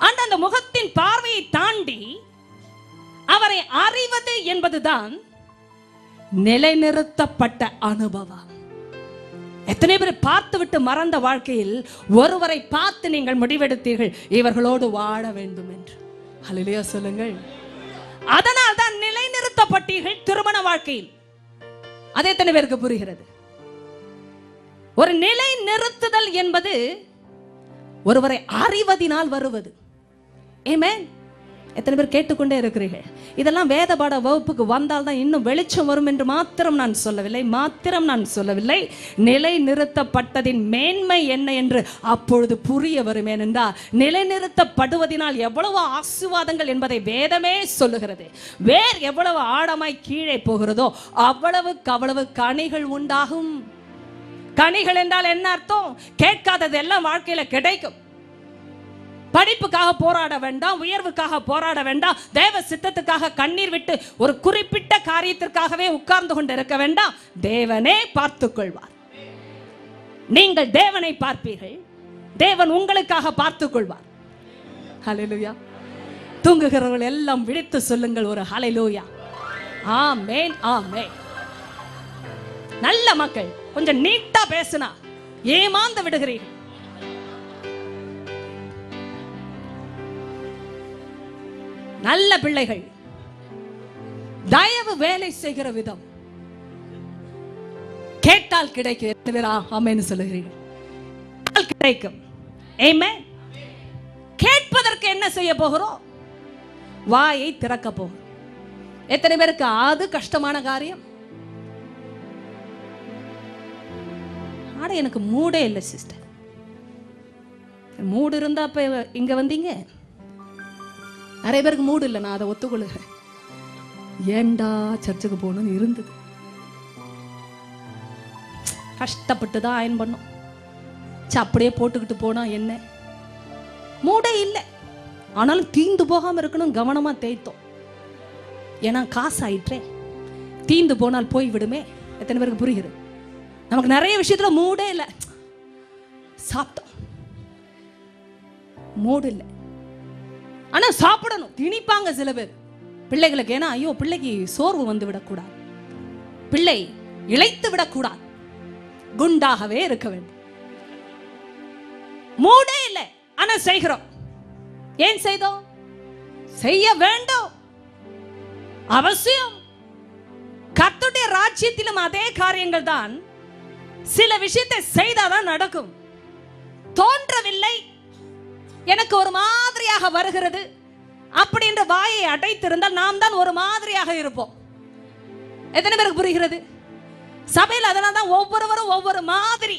அந்த முகத்தின் பார்வையை தாண்டி அவரை அறிவது என்பதுதான் நிலைநிறுத்தப்பட்ட அனுபவம். எத்தனை பேர் பார்த்து விட்டு மறந்த வாழ்க்கையில் ஒருவரை பார்த்து நீங்கள் முடிவெடுத்தீர்கள், இவர்களோடு வாழ வேண்டும் என்று. ஹல்லேலூயா சொல்லுங்கள். அதனால் தான் நிலைநிறுத்தப்பட்டீர்கள் திருமண வாழ்க்கையில். அது எத்தனை பேருக்கு புரிகிறது? ஒரு நிலை நிறுத்துதல் என்பது ஒருவரை அறிவதினால் வருவது. ஆமென். எத்தனை பேர் கேட்டுக்கொண்டே இருக்கிறீர்கள்? இதெல்லாம் வேத பாட வகுப்புக்கு வந்தால் தான் இன்னும் வெளிச்சம் வரும் என்று மாத்திரம் நான் சொல்லவில்லை. நிலை நிறுத்தப்பட்டதின் மேன்மை என்ன என்று அப்பொழுது புரிய வரும். ஏனென்றால் நிலைநிறுத்தப்படுவதனால் எவ்வளவு ஆசீர்வாதங்கள் என்பதை வேதமே சொல்லுகிறது. வேர் எவ்வளவு ஆழமாய் கீழே போகிறதோ அவ்வளவுக்கு அவ்வளவு கனிகள் உண்டாகும். கனிகள் என்றால் என்ன அர்த்தம்? கேட்காதது எல்லாம் வாழ்க்கையில கிடைக்கும். படிப்புக்காக போராட வேண்டாம், உயர்வுக்காக போராட வேண்டாம், தேவ சித்தத்துக்காக கண்ணீர் விட்டு ஒரு குறிப்பிட்ட காரியத்திற்காகவே உட்கார்ந்து கொண்டு இருக்க வேண்டாம். தேவனே பார்த்துக் கொள்வார். நீங்கள் தேவனை பார்ப்பீர்கள், தேவன் உங்களுக்காக பார்த்துக் கொள்வார். ஹல்லேலூயா. தூங்குகிறவர்கள் எல்லாம் விழித்து சொல்லுங்கள் ஒரு ஹல்லேலூயா. ஆமென், ஆமென். நல்ல மக்கள் கொஞ்சம் நீட்டா பேசினா ஏமாந்து விடுகிறீர்கள். நல்ல பிள்ளைகள் தேவ வேலை செய்கிற விதம். கேட்டால் கிடைக்கும். ஆமென் சொல்லுகிறீர்கள், கிடைக்கும். ஆமென். கேட்பதற்கு என்ன செய்ய போகிறோம்? வாயை திறக்க போகிறோம். எத்தனை பேருக்கு அது கஷ்டமான காரியம்? ஆனா எனக்கு மூடே இல்லை சிஸ்டர். மூடு இருந்தா அப்ப இங்க வந்தீங்க. நிறைய பேருக்கு மூடு இல்லை, நான் அதை ஒத்துக்கொள்ளுகிறேன். ஏண்டா சர்ச்சுக்கு போகணும்னு இருந்தது. கஷ்டப்பட்டு தான் அயன் பண்ணோம். அப்படியே போட்டுக்கிட்டு போனா என்ன? மூடே இல்லை, ஆனாலும் தீந்து போகாம இருக்கணும் கவனமா தேய்த்தோம். ஏன்னா காசு ஆயிற்றே, தீந்து போனால் போய் விடுமே. எத்தனை பேருக்கு புரிகிறது? நமக்கு நிறைய விஷயத்துல மூடே இல்லை. சாப்பிட்டோம், மூடு இல்லை, ஆனா சாப்பிடணும். திணிப்பாங்க சில பேர் பிள்ளைகளுக்கு. ஏன்னா ஐயோ பிள்ளைக்கு சோர்வு வந்து விடக்கூடாது, பிள்ளை இளைத்து விடக்கூடாது, குண்டாகவே இருக்க வேண்டும். மூடே இல்லை, ஆனா செய்கிறோம். ஏன் செய்தோம்? செய்ய வேண்டும், அவசியம். கர்த்தருடைய ராஜ்யத்திலும் அதே காரியங்கள் தான். சில விஷயத்தை செய்தாதான் நடக்கும். தோன்றவில்லை, எனக்கு ஒரு மாதிரியாக வருகிறது அப்படின்ற வாயை அடைத்திருந்தால் நாம் தான் ஒரு மாதிரியாக இருப்போம். எத்தனை பேருக்கு புரிகிறது? சபையில் அதனால தான் ஒவ்வொருவரும் ஒவ்வொரு மாதிரி.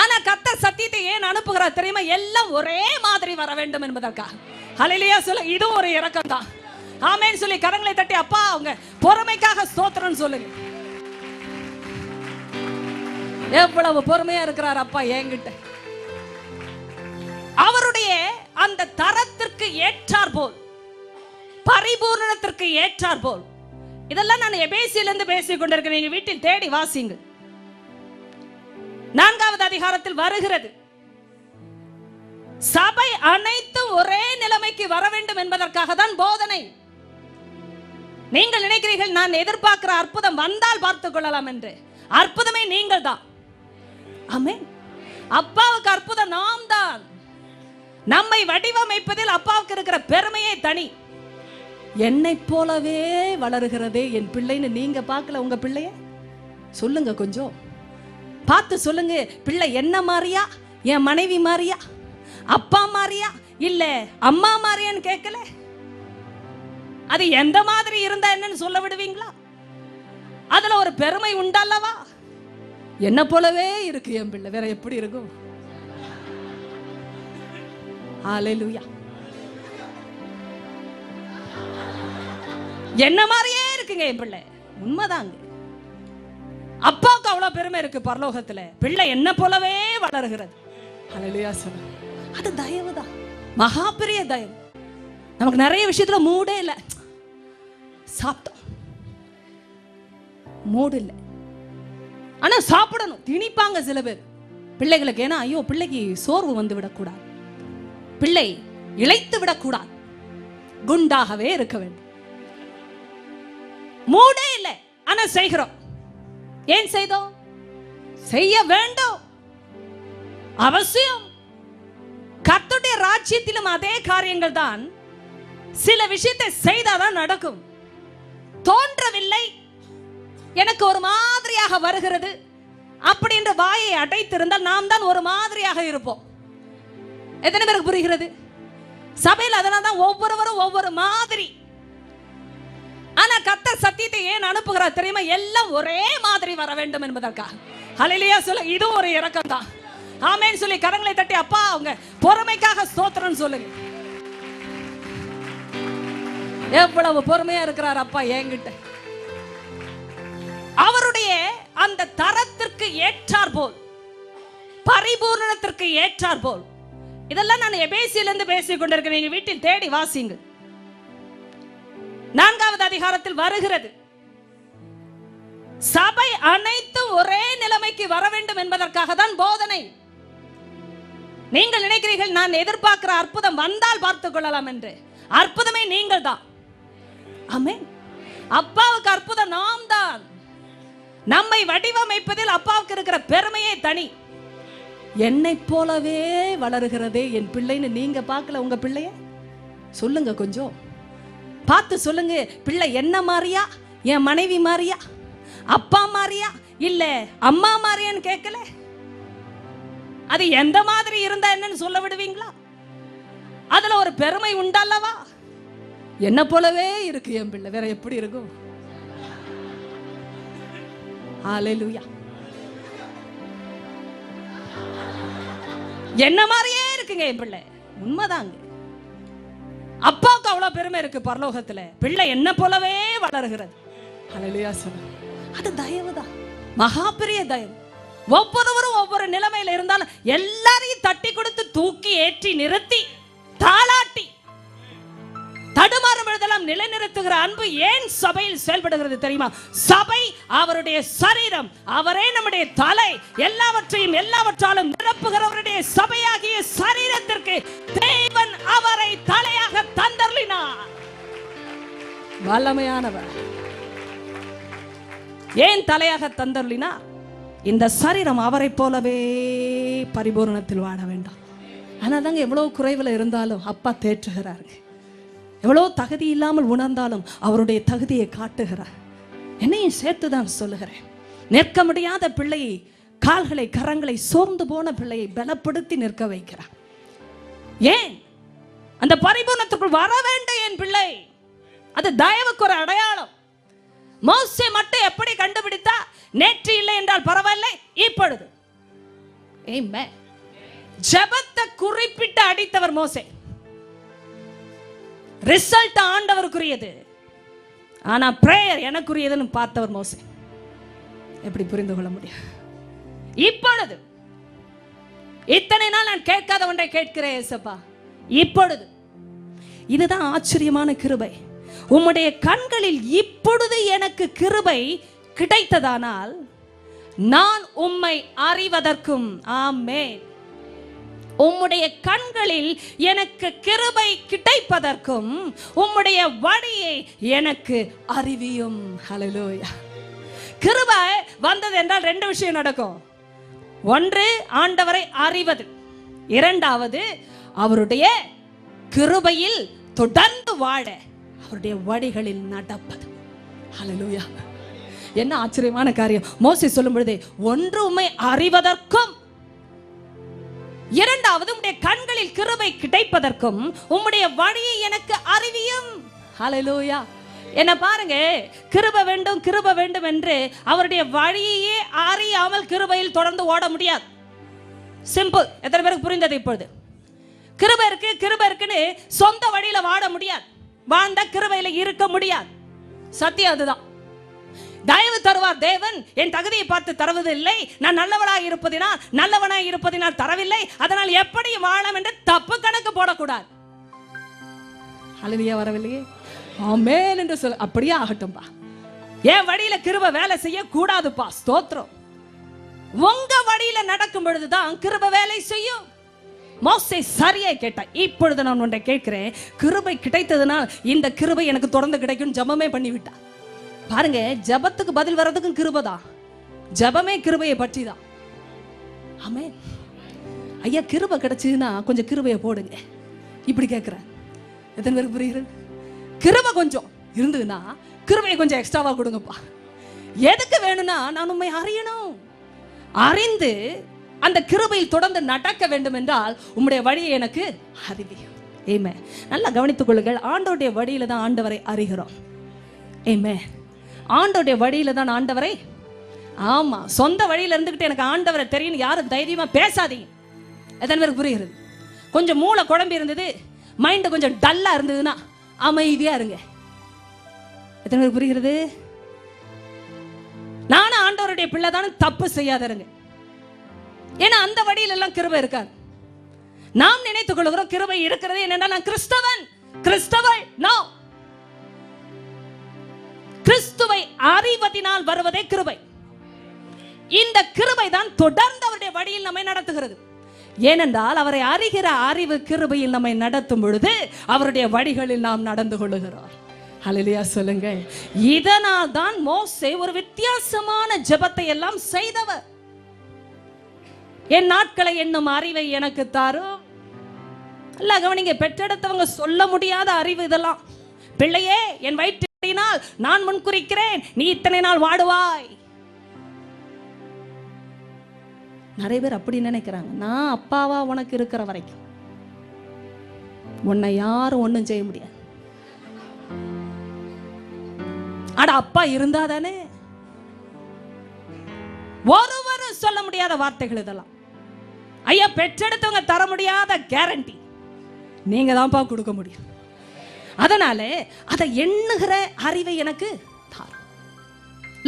ஆனா கர்த்தர் சத்தியத்தை ஏன் அனுப்புகிறார் தெரியுமா? எல்லாம் ஒரே மாதிரி வர வேண்டும் என்பதற்காக. ஹல்லேலூயா சொல்ல. இது ஒரு இரக்கம் தான். ஆமென் சொல்லி கரங்களை தட்டி அப்பா அவங்க பொறுமைக்காக ஸ்தோத்திரம் சொல்லுங்க. எவ்வளவு பொறுமையா இருக்கிறார் அப்பா என்கிட்ட. அவருடைய அந்த தரத்திற்கு ஏற்றார் போல், பரிபூரணத்திற்கு ஏற்றார் போல். இதெல்லாம் நான் எபேசியிலிருந்து பேசிக் கொண்டிருக்கிறேன். நீங்க வீட்டில் தேடி வாசிங்க. 4வது அதிகாரத்தில் வருகிறது. சபை அனைத்தும் ஒரே நிலைமைக்கு வர வேண்டும் என்பதற்காக தான் போதனை. நீங்கள் நினைக்கிறீர்கள் நான் எதிர்பார்க்கிற அற்புதம் வந்தால் பார்த்துக் கொள்ளலாம் என்று. அற்புதமே நீங்கள் தான். ஆமென். அப்பாவுக்கு அற்புதம் நாம் தான். நம்மை வடிவமைப்பதில் அப்பாவுக்கு இருக்கிற பெருமையே தனி. என்னை போலவே வளருகிறதே என் பிள்ளைன்னு நீங்க பார்க்கல உங்க பிள்ளைய? சொல்லுங்க, கொஞ்சம் பார்த்து சொல்லுங்க. பிள்ளை என்ன மாதிரியா, என் மனைவி மாதிரியா, அப்பா மாதிரியா, இல்ல அம்மா மாதிரியான்னு கேட்கல. அது எந்த மாதிரி இருந்தா என்னன்னு சொல்ல விடுவீங்களா? அதுல ஒரு பெருமை உண்டல்லவா? என்ன போலவே இருக்கு என் பிள்ளை, வேற எப்படி இருக்கும்? ஹல்லேலூயா. என்ன மாதிரியே இருக்குங்க என் பிள்ளை. உண்மைதாங்க. அப்பாவுக்கு அவ்வளவு பெருமை இருக்கு பரலோகத்துல. பிள்ளை என்ன போலவே வளர்கிறது. ஹல்லேலூயா சொல்ல. அது தயவுதான், மகா பெரிய தயவு. நமக்கு நிறைய விஷயத்துல மூடே இல்லை. சாப்பிட்டோம், மூடு இல்லை, ஆனா சாப்பிடணும். திணிப்பாங்க சில பேர் பிள்ளைகளுக்கு. ஏன்னா ஐயோ பிள்ளைக்கு சோர்வு வந்து விடக்கூடாது, பிள்ளை இளைத்து விடக்கூடாது, குண்டாகவே இருக்க வேண்டும். மூடே இல்லை, ஆனா செய்கிறோம். ஏன் செய்தோம்? செய்ய வேண்டும், அவசியம். கர்த்தருடைய ராஜ்யத்திலும் அதே காரியங்கள் தான். சில விஷயத்தை செய்தாதான் நடக்கும். தோன்றவில்லை, எனக்கு ஒரு மாதிரியாக வருகிறது அப்படின்ற வாயை அடைத்திருந்தால் நாம் தான் ஒரு மாதிரியாக இருப்போம். எத்தனை பேருக்கு புரிகிறது? சபையில் அதனால தான் ஒவ்வொருவரும் ஒவ்வொரு மாதிரி. ஆனா கர்த்தர் சத்தியத்தை ஏன் அனுப்புகிறார் தெரியுமா? எல்லாம் ஒரே மாதிரி வர வேண்டும் என்பதற்காக. ஹல்லேலூயா சொல்ல. இது ஒரு இரக்கம் தான். ஆமென் சொல்லி கரங்களை தட்டி அப்பா அவங்க பொறுமைக்காக ஸ்தோத்திரம் சொல்லுங்க. எவ்வளவு பொறுமையா இருக்கிறார் அப்பா என்கிட்ட. அவருடைய அந்த தரத்திற்கு ஏற்றார் போல், பரிபூரணத்திற்கு ஏற்றார் போல். இதெல்லாம் நான் எபேசியிலிருந்து பேசிக் கொண்டிருக்கிறேன். நீங்க வீட்டில் தேடி வாசிங்க. 4வது அதிகாரத்தில் வருகிறது. சபை அனைத்தும் ஒரே நிலைமைக்கு வர வேண்டும் என்பதற்காக தான் போதனை. நீங்கள் நினைக்கிறீர்கள் நான் எதிர்பார்க்கிற அற்புதம் வந்தால் பார்த்துக் கொள்ளலாம் என்று. அற்புதமே நீங்கள் தான். ஆமென். அப்பாவுக்கு அற்புதம் நாம் தான். நம்மை வடிவமைப்பதில் அப்பாவுக்கு இருக்கிற பெருமையே தனி. என்னை போலவே வளருகிறதே என் பிள்ளைன்னு நீங்க பார்க்கல உங்க பிள்ளைய? சொல்லுங்க, கொஞ்சம் பார்த்து சொல்லுங்க, பிள்ளை என்ன மாதிரியா, என் மனைவி மாதிரியா, அப்பா மாதிரியா, இல்ல அம்மா மாதிரியான்னு கேட்கல. அது எந்த மாதிரி இருந்தா என்னன்னு சொல்ல விடுவீங்களா? அதுல ஒரு பெருமை உண்டல்லவா? என்ன போலவே இருக்கு என் பிள்ளை, வேற எப்படி இருக்கும்? ஹல்லேலூயா. என்ன மாதிரியே இருக்குங்க என் பிள்ளை. உண்மைதாங்க. அப்பாவுக்கு அவ்வளவு பெருமை இருக்கு பரலோகத்துல, பிள்ளை என்ன போலவே வளர்கிறது. ஹல்லேலூயா சொல்லுங்க. அது தயவுதான், மகா பெரிய தயவு. ஒவ்வொருவரும் ஒவ்வொரு நிலைமையில இருந்தாலும் எல்லாரையும் தட்டி கொடுத்து தூக்கி ஏற்றி நிறுத்தி தாளாட்டி தடுமாறும் பொழுதெல்லாம் நிலைநிறுத்துகிற அன்பு ஏன் சபையில் செயல்படுகிறது தெரியுமா? சபை அவருடைய சரீரம், அவரே நம்முடைய தலை. எல்லாவற்றையும் எல்லாவற்றாலும் நிரப்புகிறவருடைய சபையாகிய சரீரத்திற்கு தேவன் அவரை தலையாக தந்தருளினார். வல்லமையானவர். ஏன் தலையாக தந்தருளினார்? இந்த சரீரம் அவரை போலவே பரிபூரணத்தில் வாழ வேண்டாம். ஆனால் தாங்க எவ்வளவு குறைவில் இருந்தாலும் அப்பா தேற்றுகிறாருங்க. எவ்வளவு தகுதி இல்லாமல் உணர்ந்தாலும் அவருடைய தகுதியை காட்டுகிறார். என்னையும் சேர்த்துதான் சொல்லுகிறேன். நிற்க முடியாத பிள்ளையை, கால்களை கரங்களை சோர்ந்து போன பிள்ளையை பலப்படுத்தி நிற்க வைக்கிறார். ஏன்? அந்த பரிபூரணத்துக்குள் வர வேண்டும் என் பிள்ளை. அது தயவுக்கு ஒரு அடையாளம். மோசே மட்டும் எப்படி கண்டுபிடித்தா? நேற்று இல்லை என்றால் பரவாயில்லை, இப்பொழுது. ஜெபத்தை குறிப்பிட்டு அடித்தவர் மோசே. ரிசல்ட் ஆண்டவருக்குரியது, ஆனா பிரேயர் எனக்குரியதுன்னு பார்த்தவர் மோசே. எப்படி புரிந்து கொள்ள முடியும்? இப்பொழுது இத்தனை நாள் நான் கேட்காத ஒன்றை கேட்கிறேன் ஏசப்பா, இப்பொழுது. இதுதான் ஆச்சரியமான கிருபை. உம்முடைய கண்களில் இப்பொழுது எனக்கு கிருபை கிடைத்ததானால் நான் உம்மை அறிவதற்கும். ஆமென். உம்முடைய கண்களில் எனக்கு கிருபை கிடைப்பதற்கும் உம்முடைய வழியை எனக்கு அறிவியும். ஹல்லேலூயா. கிருபை வந்தது என்றால் ரெண்டு விஷயம் நடக்கும். ஒன்று, ஆண்டவரை அறிவது. இரண்டாவது, அவருடைய கிருபையில் தொடர்ந்து வாழ, அவருடைய வழிகளில் நடப்பது. ஹல்லேலூயா. என்ன ஆச்சரியமான காரியம். மோசே சொல்லும் பொழுதே, ஒன்று உம்மை அறிவதற்கும், இரண்டாவது உம்முடைய கண்களில் கிருபை கிடைப்பதற்கும் உம்முடைய வழியை எனக்கு அறிவியும். ஹல்லேலூயா. என்ன பாருங்க, கிருபை வேண்டும் கிருபை வேண்டும் என்று அவருடைய வழியையே அறியாமல் கிருபையில் தொடர்ந்து ஓட முடியாது. சிம்பிள். எத்தனை பேருக்கு புரிந்தது இப்பொழுது? கிருபை இருக்கு கிருபை இருக்குன்னு சொந்த வழியில வாட முடியாது. வாழ்ந்த கிருபையில இருக்க முடியாது. சத்தியம் அதுதான். தயவு தருவார் தேவன். என் தகுதியை பார்த்து தருவது இல்லை. நான் நல்லவனாய் இருப்பதினால் தரவில்லை. அதனால் எப்படி வாழலாம் என்று தப்பு கணக்கு போடக்கூடாது. ஹல்லேலூயா. வரவில்லையே? ஆமென் என்று சொல்ல. அப்படியே ஆகட்டும்பா. என் வழியில கிருபை வேலை செய்ய கூடாதுப்பா. ஸ்தோத்திரம். உங்க வழியில நடக்கும் பொழுதுதான் கிருபை வேலை செய்யும். மோசே சரியா கேட்டா. இப்பொழுது நான் ஒன்றை கேட்கிறேன். கிருபை கிடைத்ததுனால் இந்த கிருபை எனக்கு தொடர்ந்து கிடைக்கும் ஜெபமே பண்ணிவிட்டா. பாருங்க, ஜெபத்துக்கு பதில் வர்றதுக்கும் கிருபைதான். ஜெபமே கிருபையை பற்றி தான். ஆமென். ஐயா, கிருபை கிடைச்சதுன்னா கொஞ்சம் கிருபையை போடுங்க. இப்படி கேட்கிறேன். எத்தனை பேருக்கு புரியுது? கிருபை கொஞ்சம் இருந்ததுன்னா கிருபையை கொஞ்சம் எக்ஸ்ட்ராவா கொடுங்கப்பா. எதுக்கு வேணும்னா, நான் உண்மை அறியணும். அறிந்து அந்த கிருபையில் தொடர்ந்து நடக்க வேண்டும் என்றால் உம்முடைய வழியை எனக்கு அறிவியும். ஆமென். நல்லா கவனித்துக் கொள்ளுங்கள். ஆண்டவருடைய வழியில தான் ஆண்டவரை அறிகிறோம். ஆமென். ஆண்டவருடைய வழியில தான் ஆண்டவரை. ஆமா, சொந்த வழியில இருந்துகிட்டு எனக்கு ஆண்டவரை தெரியும் யாரும் தைரியமா பேசாதீங்க. எத்தனை பேருக்கு புரியுது? கொஞ்சம் மூளை குழம்பி இருந்தது, மைண்ட் கொஞ்சம் டல்லா இருந்ததுன்னா அமைதியா இருங்க. எத்தனை பேருக்கு புரிகிறது? நானும் ஆண்டவருடைய பிள்ளை தானே, தப்பு செய்யாதருங்க. ஏன்னா அந்த வழியில எல்லாம் கிருபை இருக்காது. நாம் நினைத்துக் கொள்கிறோம் கிருபை இருக்கிறது என்னன்னா நான் கிறிஸ்தவள். நோ. கிறிஸ்துவை அறிவதினால் வருவதே கிருபை. இந்த கிருபை தான் தொடர்ந்து அவருடைய வழியில் நம்மை நடத்துகிறது. ஏனென்றால் அவரை அறிகிற அறிவு கிருபையில் நம்மை நடத்தும் பொழுது அவருடைய வழிகளில் நாம் நடந்து கொள்ளுகிறோம். ஹல்லேலூயா சொல்லுங்க. இதனால் தான் மோசே ஒரு வித்தியாசமான ஜெபத்தை எல்லாம் செய்தவர். என் நாட்களை என்னும் அறிவை எனக்கு தாரும். அல்ல கவனிங்க, பெற்றெடுத்தவங்க சொல்ல முடியாத அறிவு இதெல்லாம். பிள்ளையே, என் வயிற்றினால் நான் முன்குறிக்கிறேன், நீ இத்தனை நாள் வாடுவாய். நிறைய பேர் அப்படி நினைக்கிறாங்க, நான் அப்பாவா உனக்கு இருக்கிற வரைக்கும் உன்னை யாரும் ஒண்ணும் செய்ய முடியாது. அட, அப்பா இருந்தா தானே. ஒருவரும் சொல்ல முடியாத வார்த்தைகள் இதெல்லாம். ஐயா, பெற்றெடுத்தவங்க தர முடியாத கேரண்டி நீங்க தான்ப்பா கொடுக்க முடியும். அதனால அதை எண்ணுகிற அறிவை எனக்கு தாரும்.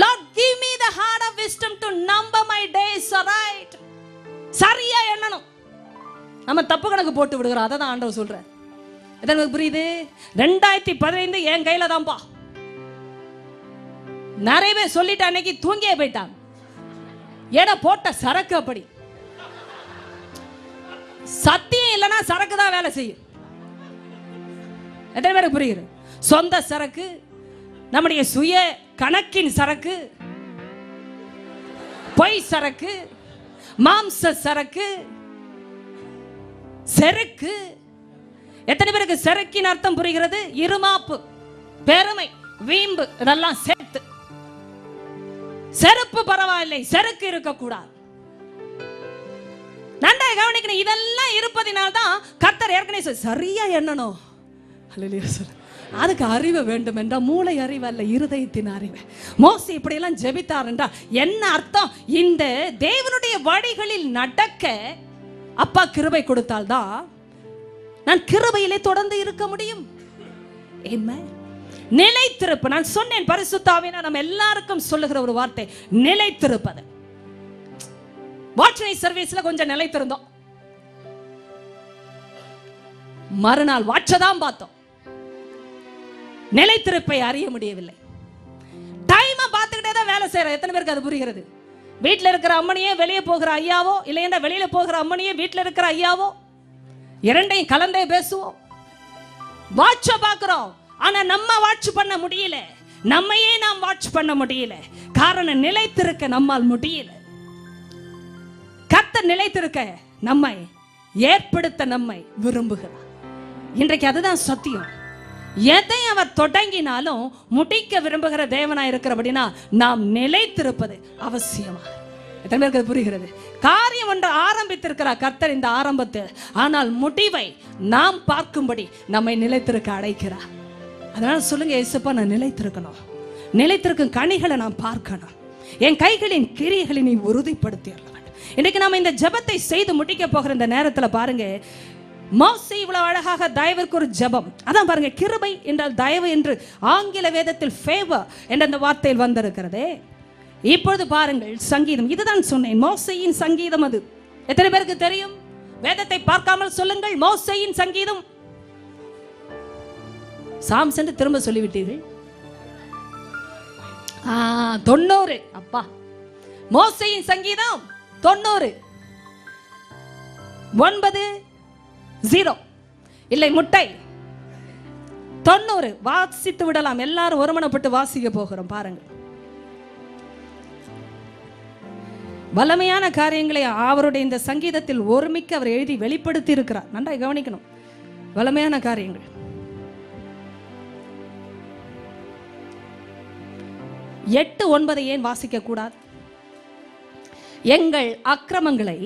Lord, give me the heart of wisdom to number my days right. சரியா எண்ணணும். நம்ம தப்பு கணக்கு போட்டு விடுகிறோம். அதை தான் ஆண்டவர் சொல்றார். எதற்கு புரியுது? 2015 என் கையில தான்ப்பா. நிறைய பேர் சொல்லிட்டு அன்னைக்கு தூங்கியே போயிட்டாங்க. ஏன்னா போட்ட சரக்கு அப்படி. சத்தியம் இல்லைன்னா சரக்கு தான் வேலை செய்யும். எத்தனை பேருக்கு புரியுது? சொந்த சரக்கு, நம்முடைய சுய கணக்கின் சரக்கு, பொய் சரக்கு, மாம்ச சரக்கு, செருக்கு. எத்தனை பேருக்கு செருக்கின் அர்த்தம் புரிகிறது? இருமாப்பு, பெருமை, வீம்பு, இதெல்லாம் சேர்த்து. செருப்பு பரவாயில்லை, செருக்கு இருக்கக்கூடாது. நன்றாக கவனிக்கணும். இதெல்லாம் இருப்பதினால்தான் கர்த்தர் ஏற்கனவே சரியா எண்ணணும். அதுக்கு அறிவு வேண்டும் என்றா, மூளை அறிவு அல்ல, இருதயத்தின் அறிவு. மோசே இப்படி எல்லாம் ஜெபித்தார் என்றா என்ன அர்த்தம்? இந்த தேவனுடைய வழிகளில் நடக்க அப்பா கிருபை கொடுத்தால்தான் நான் கிருபையிலே தொடர்ந்து இருக்க முடியும். நிலைத்திருப்பு. நான் சொன்னேன், பரிசுத்த ஆவியானவர் நம்ம எல்லாருக்கும் சொல்லுகிற ஒரு வார்த்தை நிலைத்திருப்பது. வாட்ச்மேன் சர்வீஸ்ல கொஞ்சம் நிலைத்திருந்தோம். மறுநாள் வாட்சதான் பார்த்தோம். நிலைத்திருப்பை அறிய முடியவில்லை. டைம் பார்த்துக்கிட்டே தான் வேலை செய்யறோம். எத்தனை பேருக்கு அது புரிகிறது? வீட்டில் இருக்கிற அம்மனியே வெளியே போகிற ஐயாவோ, இல்லையா வெளியில போகிற அம்மனியே வீட்டில் இருக்கிற ஐயாவோ, இரண்டையும் கலந்தே பேசுவோம். வாட்ச பார்க்கிறோம், ஆனா நம்ம வாட்ச் பண்ண முடியல. நம்மையே நாம் வாட்ச் பண்ண முடியல. காரணம், நிலைத்திருக்க நம்மால் முடியல. கர்த்தர் நிலைத்திருக்க நம்மை ஏற்படுத்த நம்மை விரும்புகிறார். இன்றைக்கு அதுதான் சத்தியம். எதை அவர் தொடங்கினாலும் முடிக்க விரும்புகிற தேவனாய் இருக்கிறபடினா நாம் நிலைத்திருப்பது அவசியமா. எத்தனை பேருக்கு அது புரிகிறது? காரியம் ஒன்று ஆரம்பித்திருக்கிறார் கர்த்தர் இந்த ஆரம்பத்தை, ஆனால் முடிவை நாம் பார்க்கும்படி நம்மை நிலைத்திருக்க அழைக்கிறார். அதனால சொல்லுங்க, இயேசுப்பா நான் நிலைத்திருக்கணும், நிலைத்திருக்கும் கனிகளை நான் பார்க்கணும், என் கைகளின் கிரியைகளை நீ உறுதிப்படுத்தி அருள வேண்டும். இன்னைக்கு நாம இந்த ஜெபத்தை செய்து முடிக்க போகிற இந்த நேரத்தில் பாருங்க, மோசே இவ்வளவு அழகாக தயவிற்கு ஒரு ஜெபம். அதான் பாருங்க, கிருபை என்றால் தயவு என்று ஆங்கில வேதத்தில் ஃபேவர் என்ற அந்த வார்த்தையில் வந்திருக்கிறதே. இப்பொழுது பாருங்கள், சங்கீதம். இதுதான் சொன்னேன், மோசேயின் சங்கீதம். அது எத்தனை பேருக்கு தெரியும்? வேதத்தை பார்க்காமல் சொல்லுங்கள், மோசேயின் சங்கீதம். சாம்ஸ் என்று திரும்ப சொல்லிவிட்டீர்கள். 90. அப்பா, மோசேயின் சங்கீதம் 90. 9 இல்லை முட்டை 90. வாசித்து விடலாம். எல்லாரும் ஒருமனப்பட்டு வாசிக்க போகிறோம். பாருங்க, வல்லமையான காரியங்களை அவருடைய இந்த சங்கீதத்தில் ஒருமிக்க அவர் எழுதி வெளிப்படுத்தி இருக்கிறார். நன்றாக கவனிக்கணும். வல்லமையான காரியங்கள். 8, 9 ஏன் வாசிக்க கூடாது? எங்கள் அக்கிரமங்களை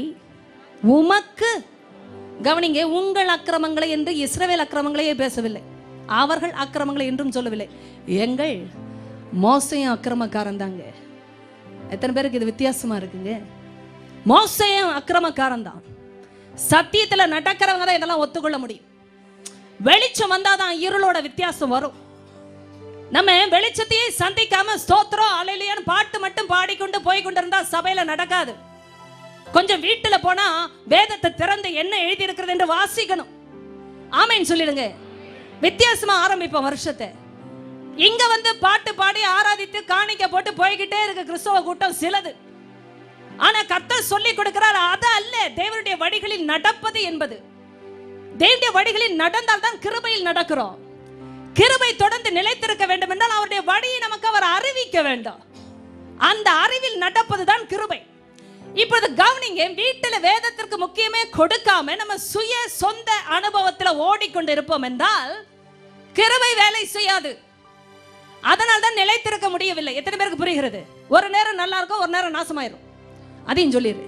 உமக்கு, கவனிங்க, உங்கள் அக்கிரமங்களை என்று இஸ்ரவேல் அக்கிரமங்களையே பேசவில்லை, அவர்கள் அக்கிரமங்களை என்றும் சொல்லவில்லை. எங்கள் மோசையும் அக்கிரமக்காரன் தாங்க. எத்தனை பேருக்கு இது வித்தியாசமா இருக்குங்க? மோசையும் அக்கிரமக்காரன் தான். சத்தியத்துல நடக்கிறவங்க தான் இதெல்லாம் ஒத்துக்கொள்ள முடியும். வெளிச்சம் வந்தாதான் இருளோட வித்தியாசம் வரும். நம்ம வெளிச்சத்தையே சந்திக்காம ஸ்தோத்திரம் அல்லேலூயான்னு பாட்டு மட்டும் பாடிக்கொண்டு போய் கொண்டிருந்தா சபையில நடக்காது. கொஞ்சம் வீட்டுல போனா வேதத்தை திறந்து என்ன எழுதி இருக்கிறது என்று வாசிக்கணும். ஆமேன் சொல்லிடுங்க. வித்தியாசமா ஆரம்பிப்போம் வருஷத்தை. இங்க வந்து பாட்டு பாடி ஆராதித்து காணிக்க போட்டு போய்கிட்டே இருக்கு கிறிஸ்தவ கூட்டம் சிலது. ஆனா கர்த்தர் சொல்லி கொடுக்கிறார், அது அல்ல தேவனுடைய வழிகளில் நடப்பது என்பது. தேவனுடைய வழிகளில் நடந்தால் தான் கிருபையில் நடக்கிறோம். கிருபை தொடர்ந்து நிலைத்திருக்க வேண்டும் என்றால் அவருடைய வழியை நமக்கு அவர் அறிவிக்க வேண்டும். அந்த அறிவில் நடப்பதுதான் கிருபை. இப்பொழுது கவனிங்க, வீட்டுல வேதத்திற்கு முக்கியமே கொடுக்காம நம்ம சுய சொந்த அனுபவத்தில் ஓடிக்கொண்டு இருப்போம் என்றால் கிருபை வேலை செய்யாது. அதனால தான் நிலைத்திருக்க முடியவில்லை. எத்தனை பேருக்கு புரிகிறது? ஒரு நேரம் நல்லா இருக்கும், ஒரு நேரம் நாசமாயிரும். அதையும் சொல்லிடு.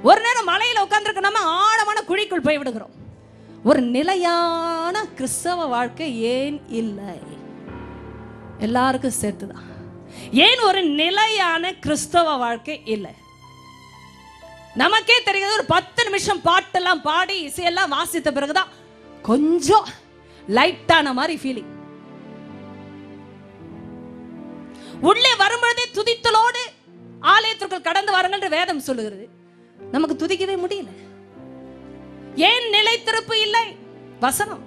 ஒரு நேரம் மலையில உட்கார்ந்துருக்க நம்ம ஆழமான குழிக்குள் போய் விடுகிறோம். ஒரு நிலையான கிறிஸ்தவ வாழ்க்கை ஏன் இல்லை? எல்லாருக்கும் சேர்த்துதான். ஏன் ஒரு நிலையான கிறிஸ்தவ வாழ்க்கை இல்லை? நமக்கே தெரியாது. ஒரு 10 நிமிஷம் பாட்டெல்லாம் பாடி இசையெல்லாம் வாசித்த பிறகுதான் கொஞ்சம் லைட்டான மாதிரி ஃபீலிங். உள்ளே வரும்பொழுதே துதித்தலோடு ஆலயத்திற்குள் கடந்து வாருங்கள் வேதம் சொல்லுகிறது. நமக்கு துதிக்கவே முடியல. ஏன் நிலைத்திருப்பு இல்லை? வசனம்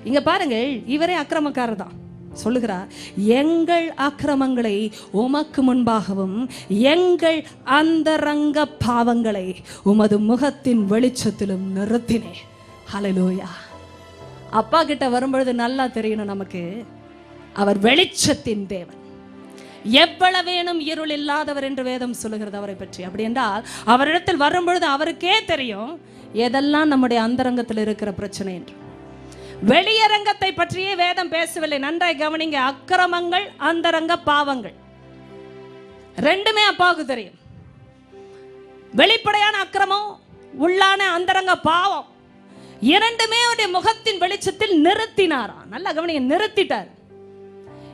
இங்க பாருங்கள். இவரே அக்கிரமக்காரர் தான் சொல்லுகிறார், எங்கள் அக்கிரமங்களை உமக்கு முன்பாகவும் எங்கள் அந்தரங்க பாவங்களை உமது முகத்தின் வெளிச்சத்திலும் நிறுத்தினேன். ஹல்லேலூயா. அப்பா கிட்ட வரும்பொழுது நல்லா தெரியணும் நமக்கு, அவர் வெளிச்சத்தின் தேவன், எவ்வளவேனும் இருள் இல்லாதவர் என்று வேதம் சொல்லுகிறது அவரை பற்றி. அப்படி என்றால் அவரிடத்தில் வரும்பொழுது அவருக்கே தெரியும் எதெல்லாம் நம்முடைய அந்தரங்கத்தில் இருக்கிற பிரச்சனை என்று. வெளியரங்கத்தை பற்றியே வேதம் பேசவில்லை. நன்றாய் கவனிங்க. அக்கிரமங்கள், அந்தரங்க பாவங்கள் ரெண்டுமே அப்பாவுக்கு தெரியும். வெளிப்படையான அக்கிரமம், உள்ளான அந்தரங்க பாவம் இரண்டுமே அவருடைய முகத்தின் வெளிச்சத்தில் நிறுத்தினாரா. நல்லா கவனிங்க, நிறுத்திட்டார்.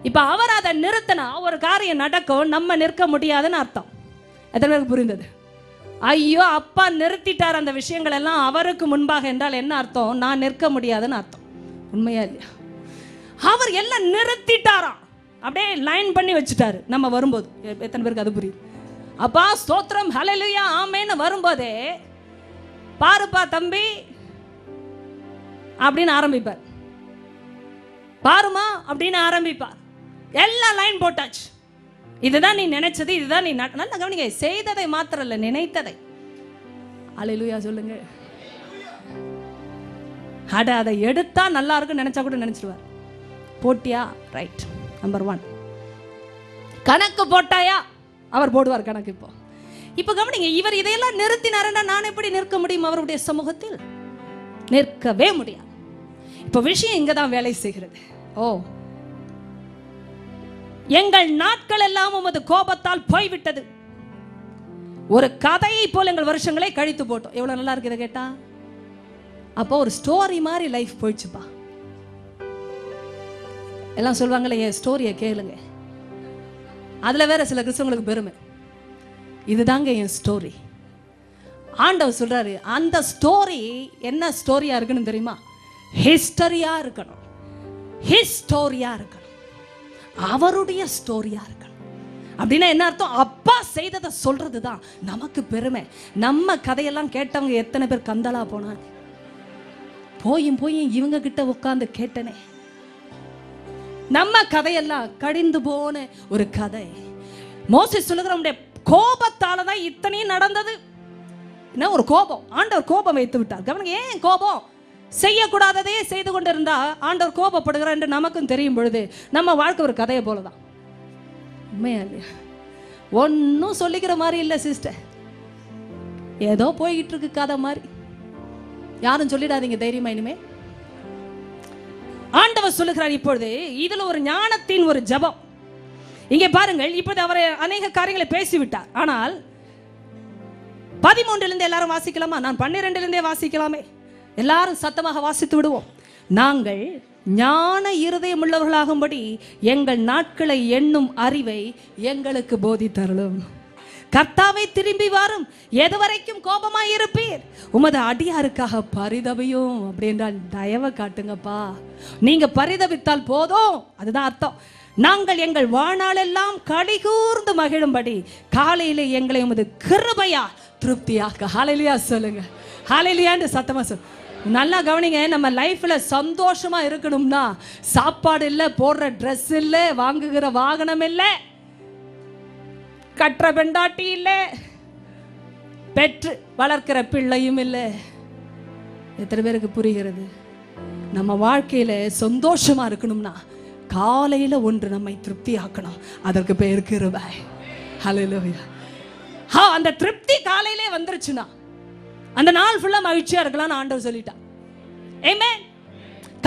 இப்ப அவர் அதை நிறுத்தினா ஒரு காரியம் நடக்கும், நம்ம நிற்க முடியாதுன்னு அர்த்தம். எத்தனை பேருக்கு புரிந்தது? ஐயோ, அப்பா நிறுத்திட்டார் அந்த விஷயங்கள் எல்லாம் அவருக்கு முன்பாக என்றால் என்ன அர்த்தம்? நான் நிற்க முடியாதுன்னு அர்த்தம். உண்மையா இல்லையா? அவர் எல்லாம் நிறுத்திட்டாராம், அப்படியே லைன் பண்ணி வச்சுட்டாரு. நம்ம வரும்போது எத்தனை பேருக்கு அது புரியுது? அப்பா ஸ்தோத்திரம், ஹல்லேலூயா, ஆமென்னு வரும்போதே பாருப்பா தம்பி அப்படின்னு ஆரம்பிப்பார். பாருமா அப்படின்னு ஆரம்பிப்பார். எல்லாம் லைன் போட்டாச்சு. இதுதான் நீ நினைச்சது, இதுதான் நீ நல்லா கவனிங்க. செய்ததை மாத்திரம் இல்ல, நினைத்ததை. ஹல்லேலூயா சொல்லுங்க. அட, அதை எடுத்தா நல்லா இருக்கும் நினைச்சா கூட நினைச்சிருவார். போட்டியா? ரைட். நம்பர் 1. கணக்கு போட்டாயா? அவர் போடுவார் கணக்கு. இப்போ கவனிங்க, இவர் இதையெல்லாம் நிறுத்தினாருன்னா நான் எப்படி நிற்க முடியும்? அவருடைய சமூகத்தில் நிற்கவே முடியாது. இப்போ விஷயம் இங்கதான் வேலை செய்கிறது. ஓ, எங்கள் நாட்கள் எல்லாம் உமது கோபத்தால் போய்விட்டது. ஒரு கதையை போல எங்கள் வருஷங்களை கழித்து போட்டோம். எவ்வளவு நல்லா இருக்கு இதை கேட்டா. அப்போ ஒரு ஸ்டோரி மாதிரி லைஃப் போயிடுச்சுப்பா. எல்லாம் சொல்லுவாங்களே, என் ஸ்டோரியை கேளுங்க. அதுல வேற சில கிறிஸ்தவங்களுக்கு பெருமை, இதுதாங்க என் ஸ்டோரி. ஆண்டவர் சொல்றாரு, அந்த ஸ்டோரி என்ன ஸ்டோரியா இருக்குன்னு தெரியுமா? ஹிஸ்டரியா இருக்கணும், ஹிஸ்டோரியா இருக்கணும், அவருடைய ஸ்டோரியா இருக்கணும். அப்படின்னா என்ன அர்த்தம்? அப்பா செய்ததை சொல்றதுதான் நமக்கு பெருமை. நம்ம கதையெல்லாம் கேட்டவங்க எத்தனை பேர் கந்தலா போனாங்க? போயும் இவங்க கிட்ட உட்கார்ந்து கேட்டனே. நம்ம கதையெல்லாம் கடிந்து போன ஒரு கதை. மோசேஸ் சொல்லுகிற கோபத்தால தான் இத்தனையும் நடந்தது. என்ன ஒரு கோபம், ஆண்டவர் கோபம் வைத்து விட்டார். கவனிங்க, ஏன் கோபம்? செய்யக்கூடாததே செய்து கொண்டிருந்தா ஆண்டவர் கோபப்படுகிறார் என்று நமக்கும் தெரியும் பொழுது நம்ம வாழ்க்கை ஒரு கதையை போலதான். உண்மையா இல்லையா? ஒன்னும் சொல்லிக்கிற மாதிரி இல்லை சிஸ்டர், ஏதோ போய்கிட்டு இருக்கு கதை மாதிரி. யாரும் சொல்லிடாதீங்க தைரியமா. இனிமே ஆண்டவர் சொல்லுகிறார், இப்பொழுது இதுல ஒரு ஞானத்தின் ஒரு ஜபம். இங்கே பாருங்கள், இப்போது அவர் அநேக காரியங்களை பேசிவிட்டார். ஆனால் 13 எல்லாரும் வாசிக்கலாமா? நான் 12 வாசிக்கலாமே. எல்லாரும் சத்தமாக வாசித்து விடுவோம். நாங்கள் ஞான இருதயம் உள்ளவர்களாகும்படி எங்கள் நாட்களை எண்ணும் அறிவை எங்களுக்கு போதித்தருளும். கர்த்தாவை திரும்பி வாரும், எதுவரைக்கும் கோபமாய் இருப்பீர்? உமது அடியாருக்காக பரிதபியும். அப்படி என்றால் தயவை காட்டுங்கப்பா. நீங்க பரிதபித்தால் போதும், அதுதான் அர்த்தம். நாங்கள் எங்கள் வாழ்நாளெல்லாம் களிகூர்ந்து மகிழும்படி காலையிலே எங்களை உமது கிருபையா திருப்தியாக்க. ஹல்லேலூயா சொல்லுங்க. ஹல்லேலூயான்னு சத்தமா சொல்லு. நல்லா கவனிங்க, நம்ம லைஃப்ல சந்தோஷமா இருக்கணும்னா சாப்பாடு இல்லை, போடுற ட்ரெஸ் இல்லை, வாங்குகிற வாகனம் இல்லை, கற்ற பெண்டாட்டி இல்லை, பெற்று வளர்க்கிற பிள்ளையும் இல்லை. எத்தனை பேருக்கு புரிகிறது? நம்ம வாழ்க்கையில சந்தோஷமா இருக்கணும்னா காலையில ஒன்று நம்மை திருப்தி ஆக்கணும். அதற்கு பேர் கிருபை. ஹல்லேலூயா. அந்த திருப்தி காலையிலே வந்துருச்சுன்னா அந்த நாள் ஃபுல்லா மகிழ்ச்சியா இருக்கலாம்னு ஆண்டவர் சொல்லிட்டான். ஆமென்.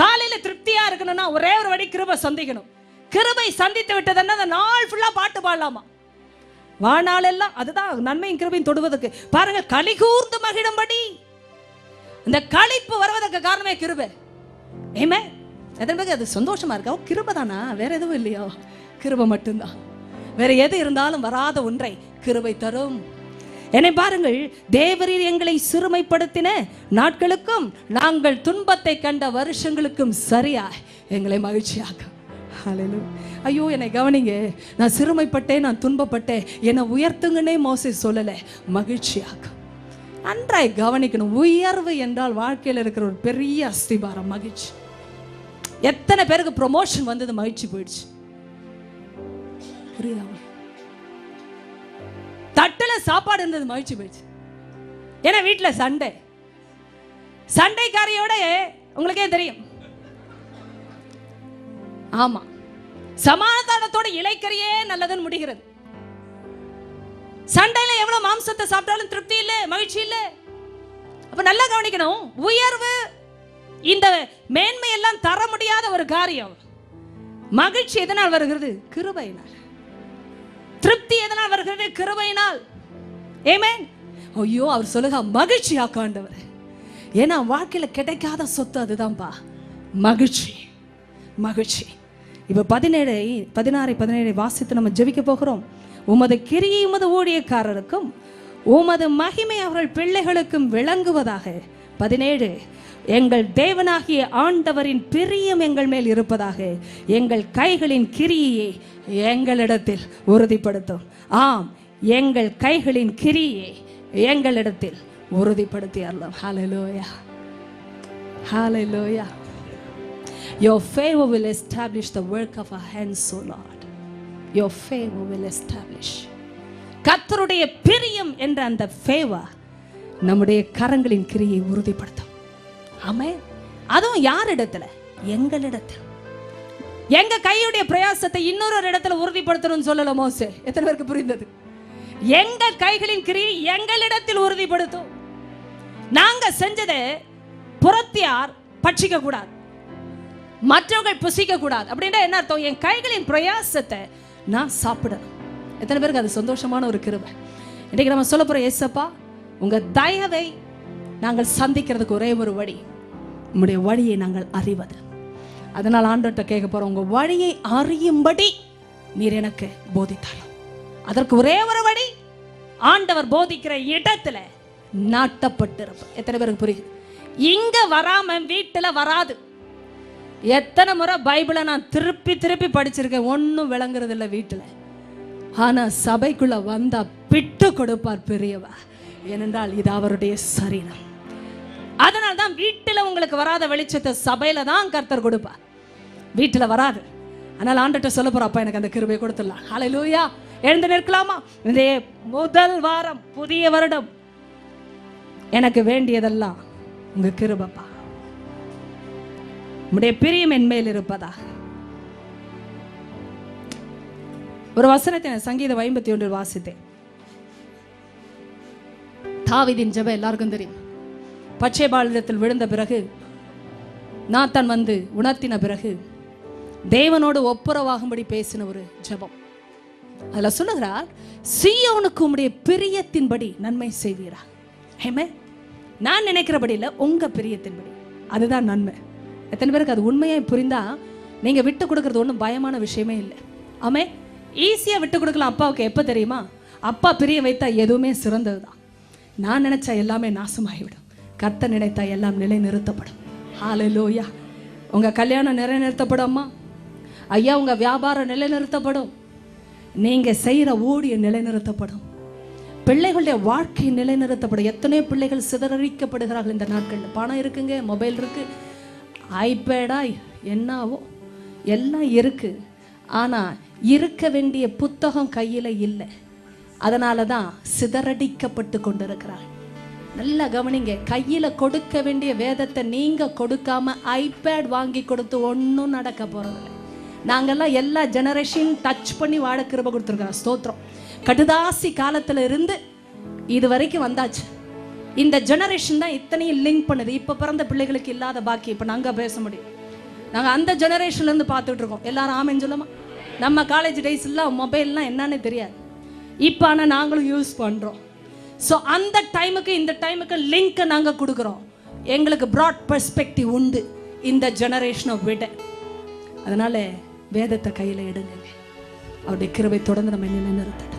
காலையில திருப்தியா இருக்கணும்னா ஒரே ஒரு வழி, கிருபை சந்திக்கணும். கிருபை சந்தித்து விட்டதுன்னா அந்த நாள் ஃபுல்லா பாட்டு பாடலாமா? வாழ்நாள் எல்லாம் அதுதான் நன்மையும் கிருபையும் தொடுவதற்கு. பாருங்க, களி கூர்ந்து மகிழும்படி இந்த களிப்பு வருவதற்கு காரணமே கிருபை. ஏமே அதன் பிறகு அது சந்தோஷமா இருக்கா? கிருபை தானா? வேற எதுவும் இல்லையோ? கிருபை மட்டும்தான். வேற எது இருந்தாலும் வராத ஒன்றை கிருபை தரும். என்னை பாருங்கள், தேவரீர் எங்களை சிறுமைப்படுத்தின நாட்களுக்கும் நாங்கள் துன்பத்தை கண்ட வருஷங்களுக்கும் சரியா எங்களை மகிழ்ச்சியாக்கும். ஐயோ என்னை கவனிங்க, நான் சிறுமைப்பட்டேன், நான் துன்பப்பட்டேன், என்னை உயர்த்துங்கன்னே மோசே சொல்லல, மகிழ்ச்சியாக்கும். நன்றாய் கவனிக்கணும். உயர்வு என்றால் வாழ்க்கையில் இருக்கிற ஒரு பெரிய அஸ்திபாரம் மகிழ்ச்சி. எத்தனை பேருக்கு ப்ரொமோஷன் வந்தது, மகிழ்ச்சி போயிடுச்சு. புரியுதா? தட்டுல சாப்பாடு இருந்தது, மகிழ்ச்சி போயிடுச்சு. ஏன்னா வீட்டுல சண்டைக்காரியோட உங்களுக்கே தெரியும். ஆமா, சமாதானத்தோட இலைக்கறியே நல்லதுன்னு முடிகிறது. சண்டையில எவ்வளவு மாம்சத்தை சாப்பிட்டாலும் திருப்தி இல்ல, மகிழ்ச்சி இல்ல. அப்ப நல்லா கவனிக்கணும். உயர்வு, இந்த மேன்மை எல்லாம் தர முடியாத ஒரு காரியம். மகிழ்ச்சி எதனால் வருகிறது? கிருபையினால். திருப்தி எதனால் வருகிறது? கிருபையினால். ஆமென். ஐயோ, அவர் சொல்லுங்க, மகிழ்ச்சி ஆக்காண்டவர். ஏன்னா வாழ்க்கையில கிடைக்காத சொத்து அதுதான்பா மகிழ்ச்சி. மகிழ்ச்சி. இப்ப 16 வாசித்து நம்ம ஜெபிக்க போகிறோம். உமது கிரியை உமது ஊழியக்காரருக்கும் உமது மகிமை அவர்கள் பிள்ளைகளுக்கும் விளங்குவதாக. 17 எங்கள் தேவனாகிய ஆண்டவரின் பிரியம் எங்கள் மேல் இருப்பதாக. எங்கள் கைகளின் கிரியையை எங்களிடத்தில் உறுதிப்படுத்தும். ஆம், எங்கள் கைகளின் கிரியை எங்களிடத்தில் உறுதிப்படுத்தி அருளும். ஹல்லேலூயா, ஹல்லேலூயா. Your favor will establish the work of our hands, O Lord. Your favor will establish. கர்த்தருடைய பிரியம் என்ற அந்த ஃபேவர் நம்முடைய கரங்களின் கிரியை உறுதிப்படுத்தும். ஆமென். அதுவும் யார் இடத்துல? எங்களிடத்தில். எங்க கையுடைய பிரயாசத்தை இன்னொரு இடத்துல உறுதிப்படுத்தணும்னு சொல்லல மோசே. எத்தனை பேருக்கு புரிந்தது? எங்க கைகளின் கிரியை எங்களிடத்தில் உறுதிப்படுத்தும். நாங்க செஞ்சதை புறத்தியார் பட்சிக்க கூடாது, மற்றவர்கள் புசிக்க கூடாது. அப்படின்னா என்ன அர்த்தம்? என் கைகளின் பிரயாசத்தை நான் சாப்பிடணும். எத்தனை பேருக்கு அது சந்தோஷமான ஒரு கிருபை? இன்னைக்கு நம்ம சொல்ல போற, ஏசப்பா உங்க தயவை நாங்கள் சந்திக்கிறதுக்கு ஒரே ஒரு வழி, உங்களுடைய வழியை நாங்கள் அறிவது. அதனால் ஆண்டவர்கிட்ட கேட்க போறோம், உங்க வழியை அறியும்படி நீர் எனக்கு போதித்தாலும். அதற்கு ஒரே ஒரு வழி, ஆண்டவர் போதிக்கிற இடத்துல நாட்டப்பட்டிருப்ப. எத்தனை பேருக்கு புரியுது? இங்க வராம வீட்டுல வராது. எத்தனை முறை பைபிளை நான் திருப்பி திருப்பி படிச்சிருக்கேன், ஒன்னும் விளங்குறது இல்லை வீட்டுல. ஆனா சபைக்குள்ள வந்தா பிட்டு கொடுப்பார் பெரியவா. ஏனென்றால் இது அவருடைய சரீரம். அதனால்தான் வீட்டுல உங்களுக்கு வராத வெளிச்சத்தை சபையில தான் கர்த்தர் கொடுப்பார், வீட்டுல வராது. ஆனால் ஆண்டவர்ட்ட சொல்ல போற, அப்பா எனக்கு அந்த கிருபையை கொடுத்துடலாம். ஹல்லேலூயா. எழுந்து நிற்கலாமா? இந்த முதல் வாரம், புதிய வருடம், எனக்கு வேண்டியதெல்லாம் உங்க கிருபைப்பா, உம்முடைய பிரியம் என் மேல் இருப்பதா. ஒரு வசனத்தை சங்கீதம் 51 வாசித்தேன். தாவீதின் ஜெபம் எல்லாருக்கும் தெரியும். பச்சைபாலிடத்தில் விழுந்த பிறகு, நாத்தான் வந்து உணர்த்தின பிறகு, தேவனோடு ஒப்புரவாகும்படி பேசின ஒரு ஜெபம். அதுல சொல்லுகிறார், சீயோனுக்கு உம்முடைய பிரியத்தின்படி நன்மை செய்வீரா. ஆமென். நான் நினைக்கிறபடி இல்லை, உங்க பிரியத்தின்படி. அதுதான் நன்மை. எத்தனை பேருக்கு அது உண்மையாய் புரிந்தா நீங்க விட்டு கொடுக்கறது ஒன்றும் பயமான விஷயமே இல்லை. ஆமே, ஈஸியா விட்டு கொடுக்கலாம். அப்பாவுக்கு எப்ப தெரியுமா? அப்பா பிரிய வைத்தா எதுவுமே சிறந்தது தான். நான் நினைச்சா எல்லாமே நாசமாகிவிடும், கர்த்தர் நினைத்தா எல்லாம் நிலை நிறுத்தப்படும். ஹல்லேலூயா. உங்க கல்யாணம் நிலை நிறுத்தப்படும் ஐயா, உங்க வியாபாரம் நிலை நிறுத்தப்படும், நீங்க செய்யற ஊழியம் நிலை நிறுத்தப்படும், பிள்ளைகளுடைய வாழ்க்கை நிலை நிறுத்தப்படும். எத்தனை பிள்ளைகள் சிதறடிக்கப்படுகிறார்கள் இந்த நாட்களில். பணம் இருக்குங்க, மொபைல் இருக்கு, ஐபேடா என்னாவோ எல்லாம் இருக்கு. ஆனா இருக்க வேண்டிய புத்தகம் கையில இல்லை. அதனால தான் சிதறடிக்கப்பட்டு கொண்டிருக்கிறார். நல்லா கவனிங்க, கையில கொடுக்க வேண்டிய வேதத்தை நீங்க கொடுக்காம ஐபேட் வாங்கி கொடுத்து ஒன்றும் நடக்க போறதில்லை. நாங்கெல்லாம் எல்லா ஜெனரேஷன் டச் பண்ணி வாழ கிருபை கொடுத்துருக்கோம். ஸ்தோத்திரம். கடுதாசி காலத்துல இருந்து இது வரைக்கும் வந்தாச்சு. இந்த ஜெனரேஷன் தான் இத்தனையும் லிங்க் பண்ணுது. இப்ப பிறந்த பிள்ளைகளுக்கு இல்லாத பாக்கி இப்ப நாங்க பேச முடியும். நாங்கள் அந்த ஜெனரேஷன்லேருந்து பார்த்துட்டு இருக்கோம். எல்லாரும் ஆமென் சொல்லுமா? நம்ம காலேஜ் டேஸ்லாம் மொபைல்லாம் என்னன்னு தெரியாது. இப்போ ஆனால் நாங்களும் யூஸ் பண்ணுறோம். ஸோ அந்த டைமுக்கு இந்த டைமுக்கு லிங்க்கை நாங்கள் கொடுக்குறோம். எங்களுக்கு ப்ராட் பெர்ஸ்பெக்டிவ் உண்டு இந்த ஜெனரேஷனை விட. அதனால் வேதத்தை கையில் எடுங்க. அவருடைய கிருபை தொடர்ந்து நம்ம நிலைநிறுத்தட்டும்.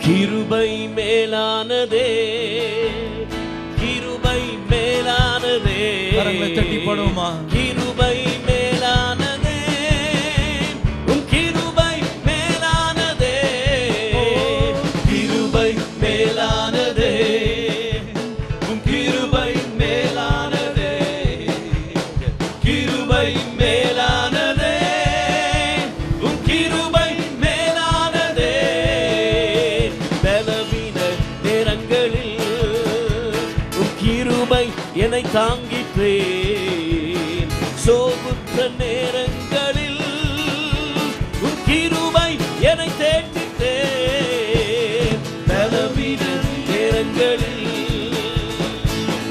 கிருபை மேலானதே, கிருபை மேலானதே. கரங்களை தட்டி பாடுவோமா? கிருபை மேலானதே, உம் கிருபை மேலானதே, கிருபை மேலானதே, உம் கிருபை மேலானதே, கிருபை மேலானதே, உம் கிருபை மேலானதே. பலவீன நேரங்களில் உம் கிருபை என்னை தாங்கிற்றேன். சோகுற்ற நேரங்களில் உம் கிருபை என்னை தேற்றித்தேன். பலவீன நேரங்களில்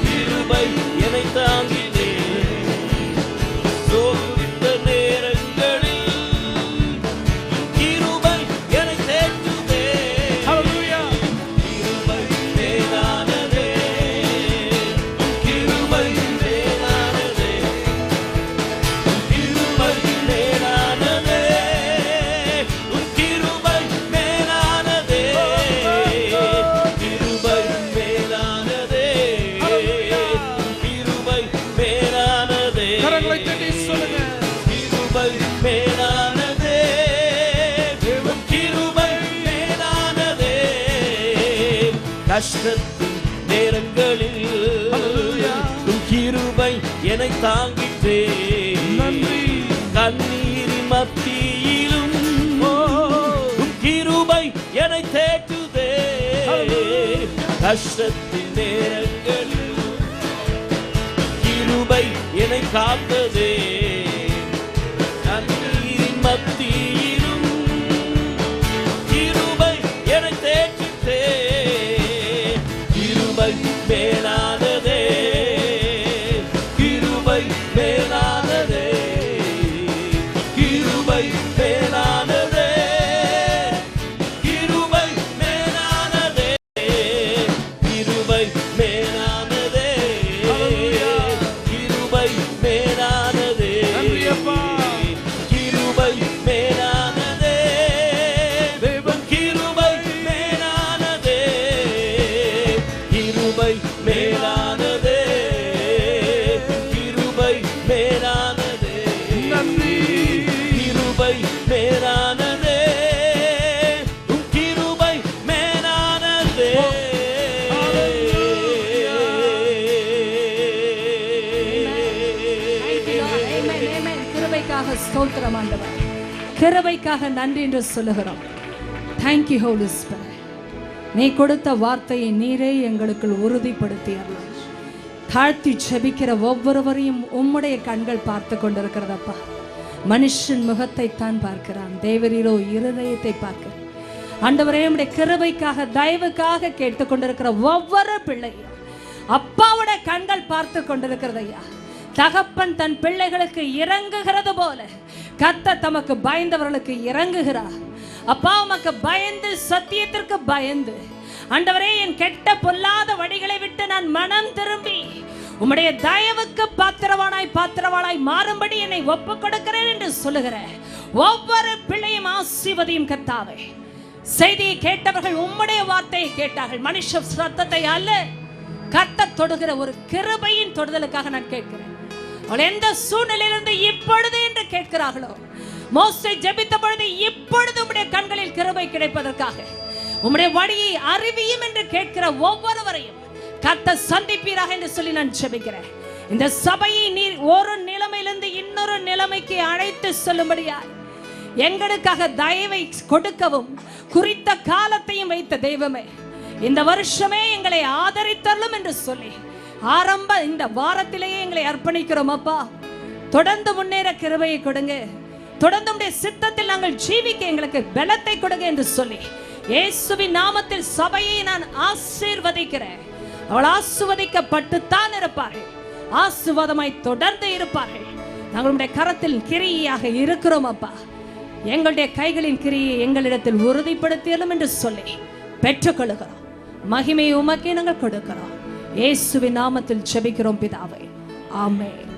கிருபை என்னை தாங்கினேன். சோகுற்ற நேரங்களில் கிருபை என்னை தேற்றுதேன். ஹல்லேலூயா. கிருபை மேலானதே, கிருபை மேலானதே, கிருபை மேலானதே, உன் கிருபை மேலானதே, கிருபை மேலானதே, கிருபை மேலானதே. கரங்களை தட்டி சொல்லுங்க. கிருபை மேலானதே, உன் கிருபை மேலானதே. கஷ்டத்தின் நேரங்களில் உன் கிருபை என்னை தாங்கிற்றேன். நன்றி. கண்ணீரின் மத்தியிலும் உன் கிருபை என்னை தேற்றுதே. கஷ்டத்தின் நேரங்களில் கிருபை என்னை காத்ததே. கண்ணீரின் மத்தியிலும் கிருபை என்னை தேற்றித்தே. கிருபை மேலானதே, கிருபை மேலானதே, கிருபை மேலானதே, கிருபை மேலானதே, கிருபை மேலானதே, கிருபை மேலானதே. நன்றி அப்பா. கிருபை மேலானதே, தேவன் கிருபை மேலானதே, கிருபை மேலானதே, கிருபை மேலானதே. நன்றி. கிருபை மேலானதே, உம் கிருபை மேலானதே. கிருபைக்காக ஸ்தோத்திரம் ஆண்டவர். கிருபைக்காக நன்றி என்று சொல்லுகிறோம். Thank you holy spirit. நீ கொடுத்த வார்த்தையை நீரே எங்களுக்குள் உறுதிப்படுத்தி அருள். தாழ்த்தி ஜெபிக்கிற ஒவ்வொருவரையும் உம்முடைய கண்கள் பார்த்து கொண்டிருக்கிறதப்பா. மனுஷன் முகத்தை தான் பார்க்கிறான், தேவரீரோ இருதயத்தை பார்க்கிறான். ஆண்டவரே, உம்முடைய கிருபைக்காக தயவுக்காக கேட்டுக்கொண்டிருக்கிற ஒவ்வொரு பிள்ளையும் அப்பாவுடைய கண்கள் பார்த்து கொண்டிருக்கிறதையா. தகப்பன் தன் பிள்ளைகளுக்கு இறங்குகிறது போல கர்த்தர் தமக்கு பயந்தவர்களுக்கு இறங்குகிறார். அப்பா, உமக்கு பயந்து, சத்தியத்திற்கு பயந்து, ஆண்டவரே, என் கெட்ட பொல்லாத வழிகளை விட்டு நான் மனம் திரும்பி உம்முடைய தயவுக்கு பாத்திரவாளாய் மாறும்படி என்னை ஒப்பு கொடுக்கிறேன் என்று சொல்லுகிற ஒவ்வொரு பிள்ளையும் ஆசீர்வதியும் கர்த்தாவே. செய்தியை கேட்டவர்கள் உம்முடைய வார்த்தையை கேட்டார்கள். மனுஷ சத்தத்தை அல்ல, கர்த்தர் தொடுகிற ஒரு கிருபையின் தொடுதலுக்காக நான் கேட்கிறேன். அவள் எந்த சூழ்நிலையிலிருந்து இப்பொழுது என்று கேட்கிறார்களோ, மோசே ஜெபித்த பொழுது இப்பொழுது உம்முடைய கண்களில் கிருபை கிடைப்பதற்காக உம்முடைய வழியை அறிவியும் என்று கேட்கிற ஒவ்வொருவரையும் கர்த்தர் சந்திப்பீராக என்று சொல்லி நான் ஜெபிக்கிறேன். இந்த சபையை நீர் ஒரு நிலைமையிலிருந்து இன்னொரு நிலைமைக்கு அழைத்து செல்லும்படியாய் எங்களுக்காக தயவை கொடுக்கவும் குறித்த காலத்தையும் வைத்த தெய்வமே, இந்த வருஷமே எங்களை ஆதரித்தள்ளும் என்று சொல்லி ஆரம்ப இந்த வாரத்திலேயே எங்களை அர்ப்பணிக்கிறோம். அப்பா, தொடர்ந்து முன்னேற கிருபையை கொடுங்க. தொடர்ந்து உம்முடைய சித்தத்தில் நாங்கள் ஜீவிக்க எங்களுக்கு பலத்தை கொடுங்க என்று சொல்லி இயேசுவின் நாமத்தில் சபையை நான் ஆசீர்வதிக்கிறேன். அவள் ஆசீர்வதிக்கப்பட்டுத்தான் இருப்பார்கள். ஆசீர்வாதமாய் தொடர்ந்து இருப்பார்கள். நாங்களுடைய கரத்தில் கிரியையாக இருக்கிறோம் அப்பா. எங்களுடைய கைகளின் கிரியை எங்களிடத்தில் உறுதிப்படுத்தியலும் என்று சொல்லி பெற்றுக்கொள்கிறோம். மகிமையை உமக்கே நாங்கள் கொடுக்கிறோம். இயேசுவின் நாமத்தில் ஜெபிக்கிறோம் பிதாவே, ஆமென்.